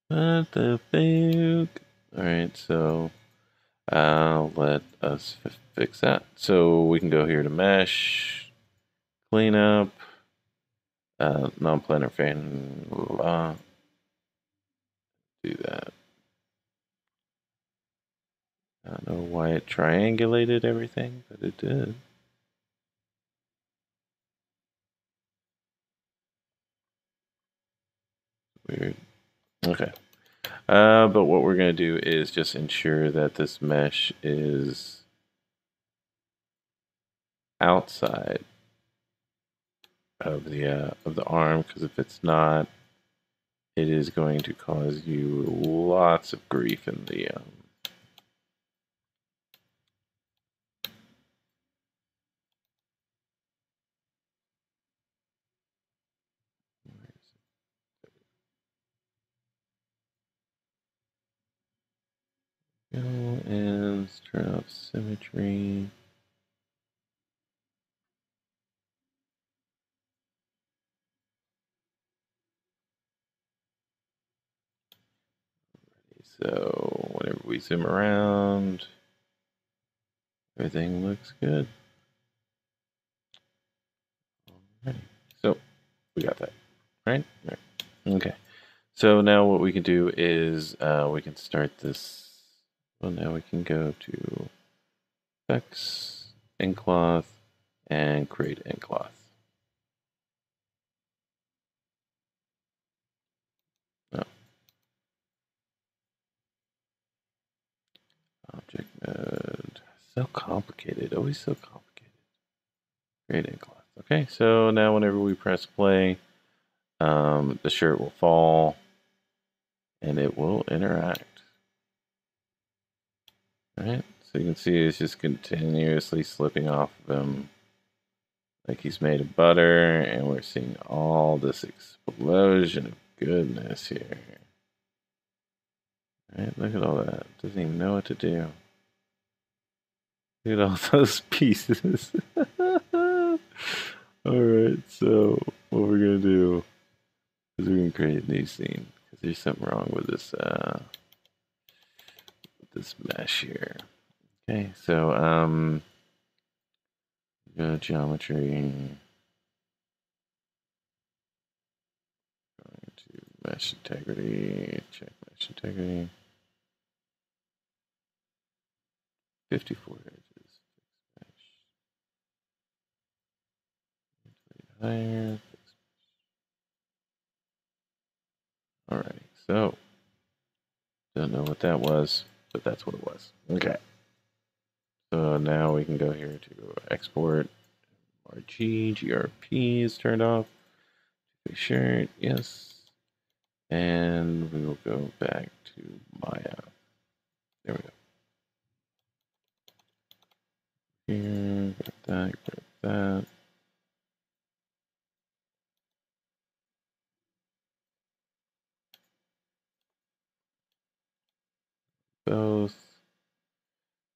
What the fuck? Alright, so let us fix that. So we can go here to mesh, clean up, non-planar fan, do that. I don't know why it triangulated everything, but it did. Weird. Okay. But what we're going to do is just ensure that this mesh is outside of the arm, because if it's not, it is going to cause you lots of grief in the and let's turn off symmetry. So whenever we zoom around, everything looks good. Alrighty. So we got that, right? Right. Okay. So now what we can do is we can start this. Well, now we can go to Effects, Encloth, and create Encloth. Oh. Object mode. So complicated. Always so complicated. Create Encloth. Okay, so now whenever we press play, the shirt will fall and it will interact. Alright, so you can see it's just continuously slipping off of him like he's made of butter, and we're seeing all this explosion of goodness here. Alright, look at all that. Doesn't even know what to do. Look at all those pieces. Alright, so what we're gonna do is we're gonna create a new scene, because there's something wrong with this mesh here. Okay, so go to geometry, going to mesh integrity, check mesh integrity, 54 edges, mesh, higher. Alrighty, so don't know what that was, but that's what it was. Okay. So now we can go here to export RG, GRP is turned off. Shirt, yes. And we will go back to Maya. There we go. Here, grab that. Both.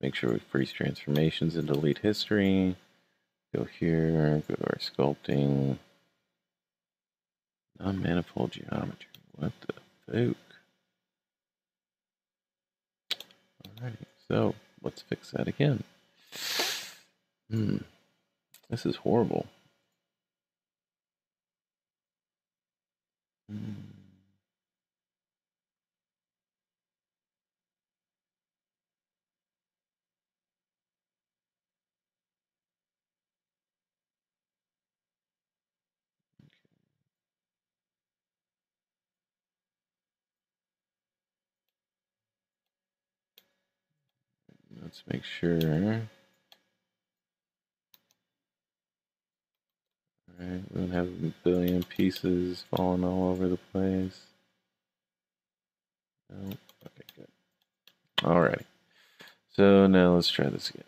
Make sure we freeze transformations and delete history. Go here, go to our sculpting. Non-manifold geometry. What the fuck? Alrighty, so let's fix that again. This is horrible. Let's make sure. Alright, we don't have a billion pieces falling all over the place. No. Okay, good. Alrighty. So now let's try this again.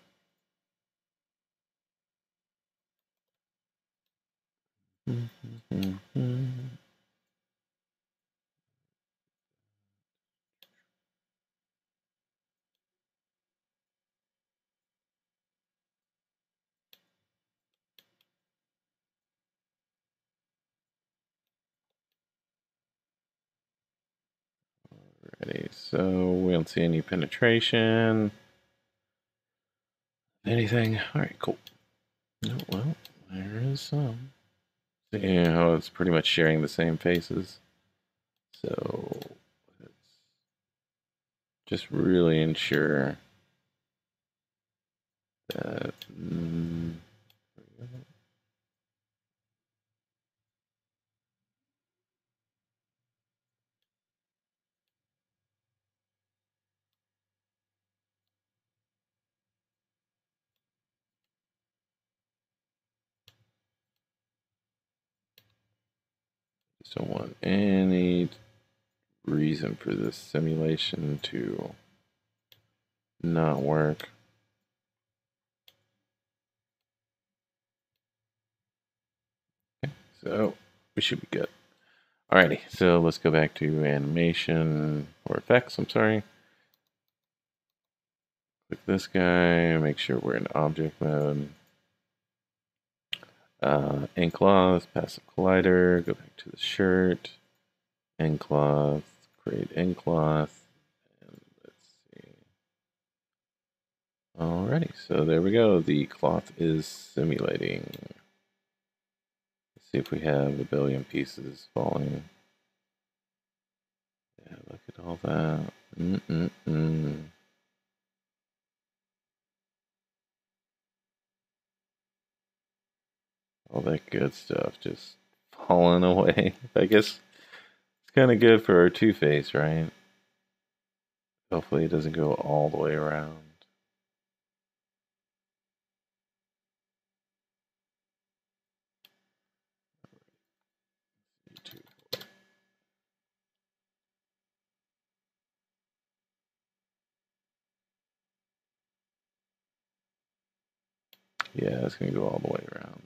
Alrighty, so we don't see any penetration. Anything? Alright, cool. Oh, well, there is some. See how it's pretty much sharing the same faces. So let's just really ensure that. Just don't want any reason for this simulation to not work. Okay, so we should be good. Alrighty, so let's go back to animation or effects, I'm sorry. Click this guy, make sure we're in object mode. Encloth, passive collider, go back to the shirt. Encloth, create encloth, Alrighty, so there we go. The cloth is simulating. Let's see if we have a billion pieces falling. Yeah, look at all that. All that good stuff just falling away. I guess it's kind of good for our two-face, right? Hopefully it doesn't go all the way around. Yeah, it's going to go all the way around.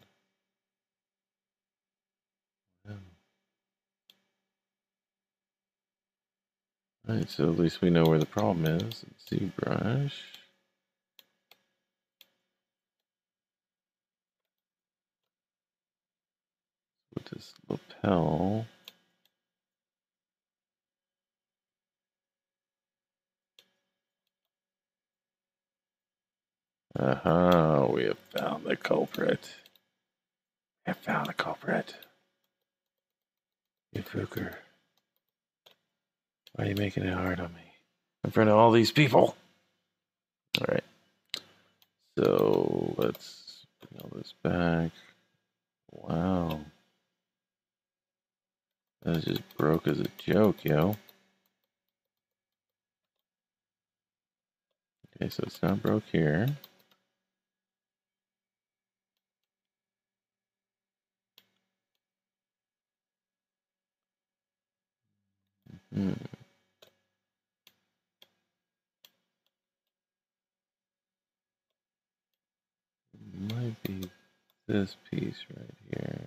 Alright, so at least we know where the problem is. ZBrush. With this lapel. Aha, we have found the culprit. We have found the culprit. You Fuker. Why are you making it hard on me? In front of all these people. Alright. So let's bring all this back. Wow. That just broke as a joke, yo. Okay, so it's not broke here. Might be this piece right here.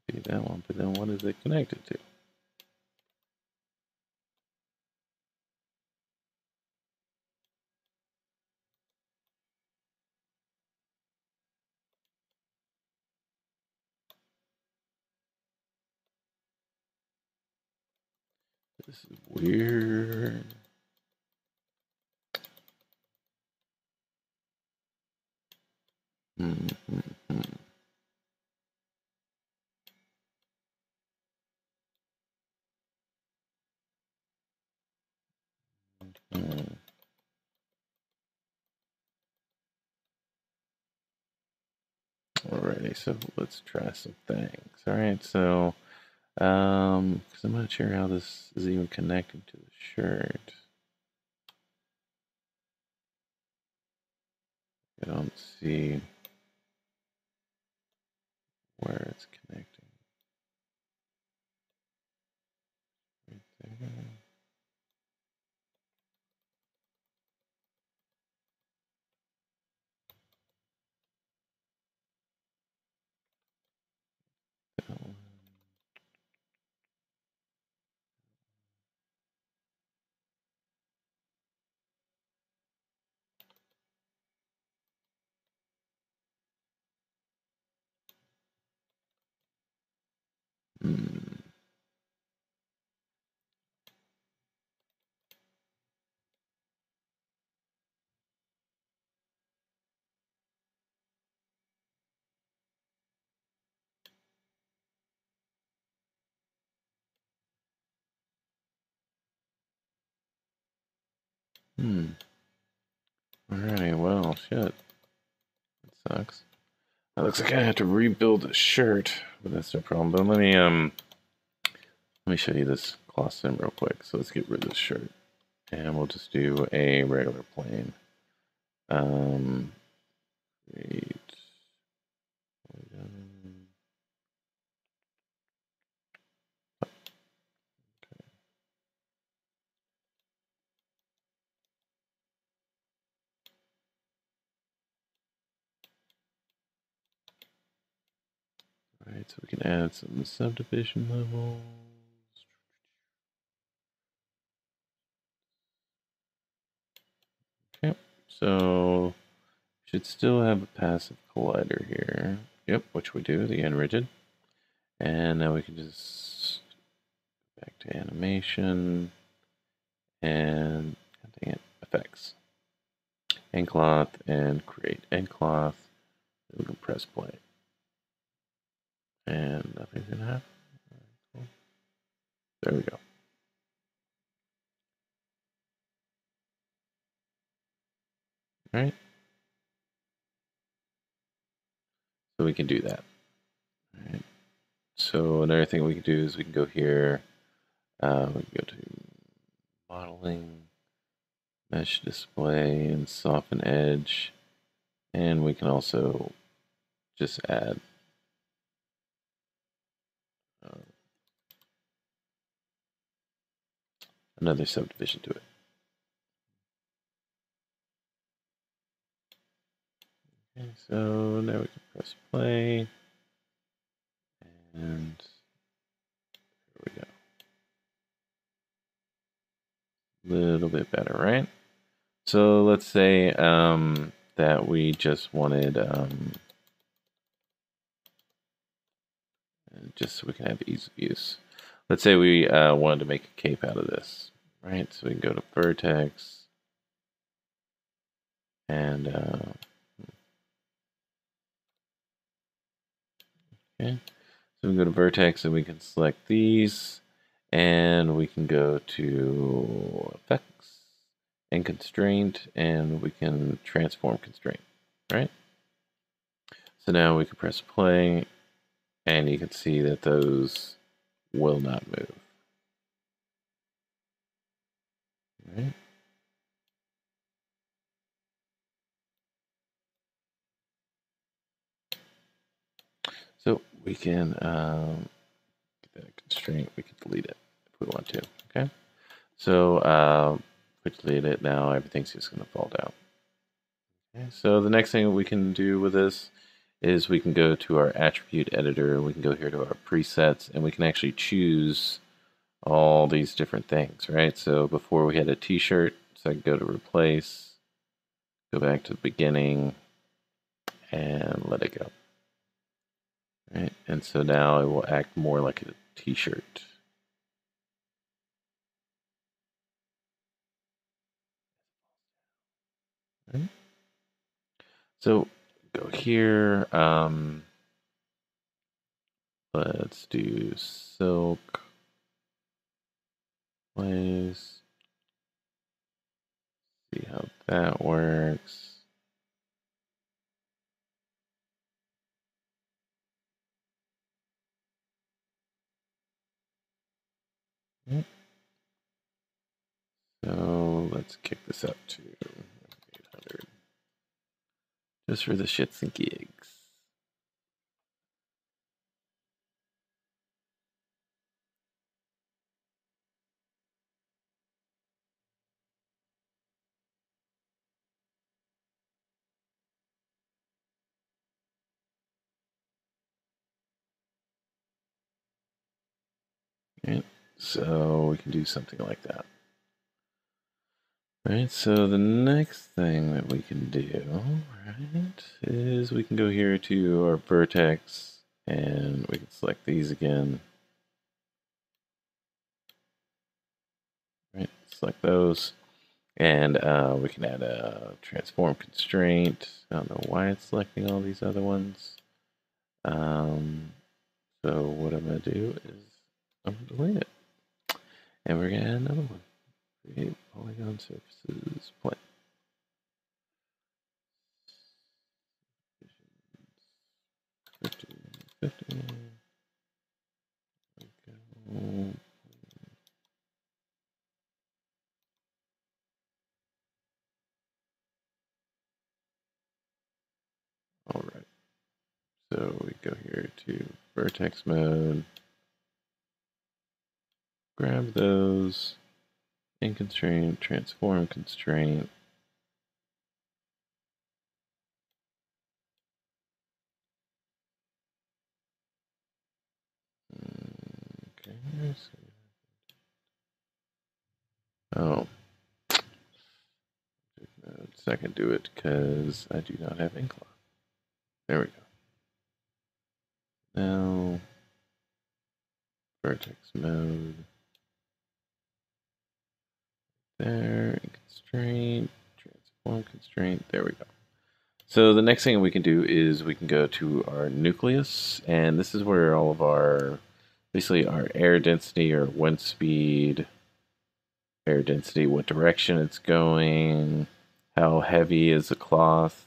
Be that one, but then what is it connected to? This is weird. Alrighty, so let's try some things. Alright, so because I'm not sure how this is even connecting to the shirt. I don't see where it's connecting. Right there. That one. Alright, well, shit. That sucks. It looks like I have to rebuild the shirt, but that's no problem. But let me show you this cloth sim real quick. So let's get rid of this shirt. And we'll just do a regular plane. Create. Alright, so we can add some subdivision levels. Okay, so Should still have a passive collider here. Yep, which we do, the unrigid. And now we can just go back to animation and dang it, effects. End cloth and create end cloth. We can press play. And nothing's gonna happen. Cool. There we go. All right. So we can do that. All right. So another thing we can do is we can go here. We can go to modeling, mesh display, and soften edge. And we can also just add another subdivision to it. Okay, so now we can press play. And there we go. A little bit better, right? So let's say that we just wanted, just so we can have ease of use. Let's say we wanted to make a cape out of this, right? So we can go to vertex and okay. So we can go to vertex and we can select these, and we can go to effects and constraint, and we can transform constraint, right? So now we can press play, and you can see that those will not move. Right? So we can get that constraint. We can delete it if we want to. Okay. So we delete it now. Everything's just going to fall down. Okay. So the next thing we can do with this is we can go to our attribute editor. We can go here to our presets, and we can actually choose all these different things, right? So before we had a t-shirt, so I can go to replace, go back to the beginning, and let it go. Right? And so now it will act more like a t-shirt. Right? So go here, let's do silk, place, see how that works. Right. So let's kick this up to 800, just for the shits and gigs. Right. So we can do something like that. Right, so the next thing that we can do, right, is we can go here to our vertex and we can select these again. Right, select those, and we can add a transform constraint. I don't know why it's selecting all these other ones. So what I'm going to do is I'm going to delete it. And we're going to add another one. Create polygon surfaces, plane. 50, 50. Okay. All right. So we go here to vertex mode, grab those, in constraint, transform constraint. Okay. Oh. It's not going to do it because I do not have ink cloth. There we go. Now, vertex mode. There, constraint, transform constraint. There we go. So the next thing we can do is we can go to our nucleus, and this is where all of our, basically our air density or wind speed, air density, what direction it's going, how heavy is the cloth,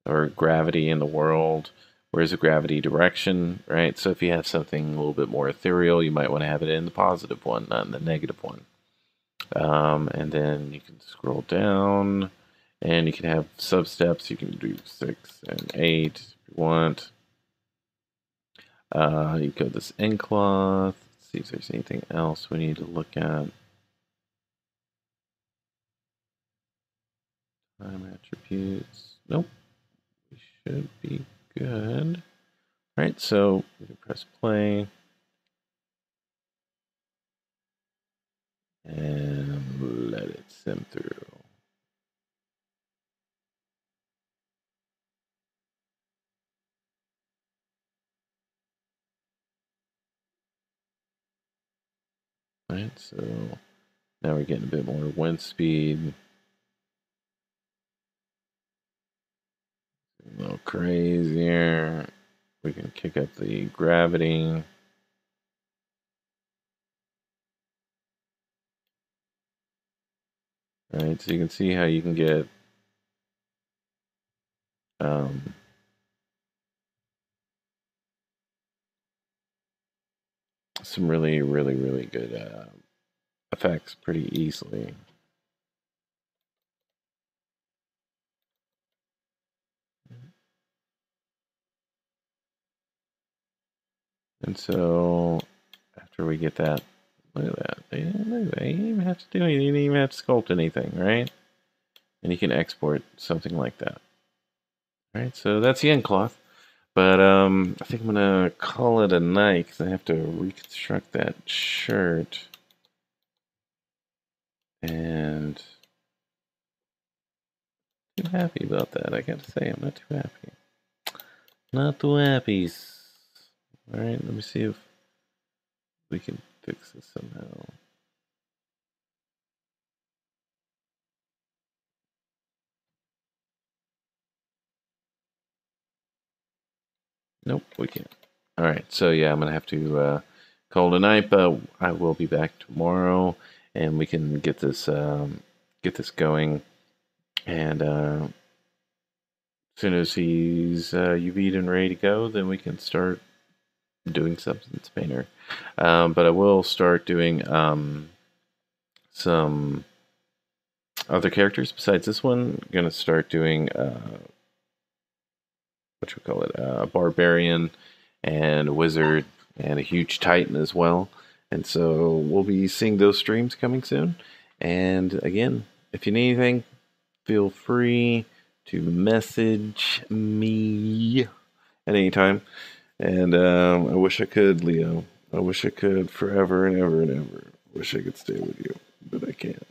or gravity in the world, where's the gravity direction, right? So if you have something a little bit more ethereal, you might want to have it in the positive one, not in the negative one. And then you can scroll down, and you can have sub-steps. You can do 6 and 8 if you want. You go this ink cloth. Let's see if there's anything else we need to look at. Time attributes. Nope. We should be good. All right, so we can press play. And let it sim through. Right, so now we're getting a bit more wind speed. A little crazier. We can kick up the gravity. Right, so you can see how you can get some really, really, really good effects pretty easily. And so after we get that, look at that. They didn't even have to do anything. You didn't even have to sculpt anything, right? And you can export something like that. Right, so that's the end cloth. But I think I'm gonna call it a night because I have to reconstruct that shirt. And too happy about that, I gotta say. I'm not too happy. Not too happy. Alright, let me see if we can fix this somehow. Nope, we can't. Alright, so yeah, I'm gonna have to call it a night, but I will be back tomorrow and we can get this going. And as soon as he's UV'd and ready to go, then we can start doing Substance Painter. But I will start doing some other characters besides this one. I'm gonna start doing what you call it, a barbarian and a wizard and a huge titan as well. And so we'll be seeing those streams coming soon. And again, if you need anything, feel free to message me at any time. And I wish I could, Leo. I wish I could forever and ever and ever. I wish I could stay with you, but I can't.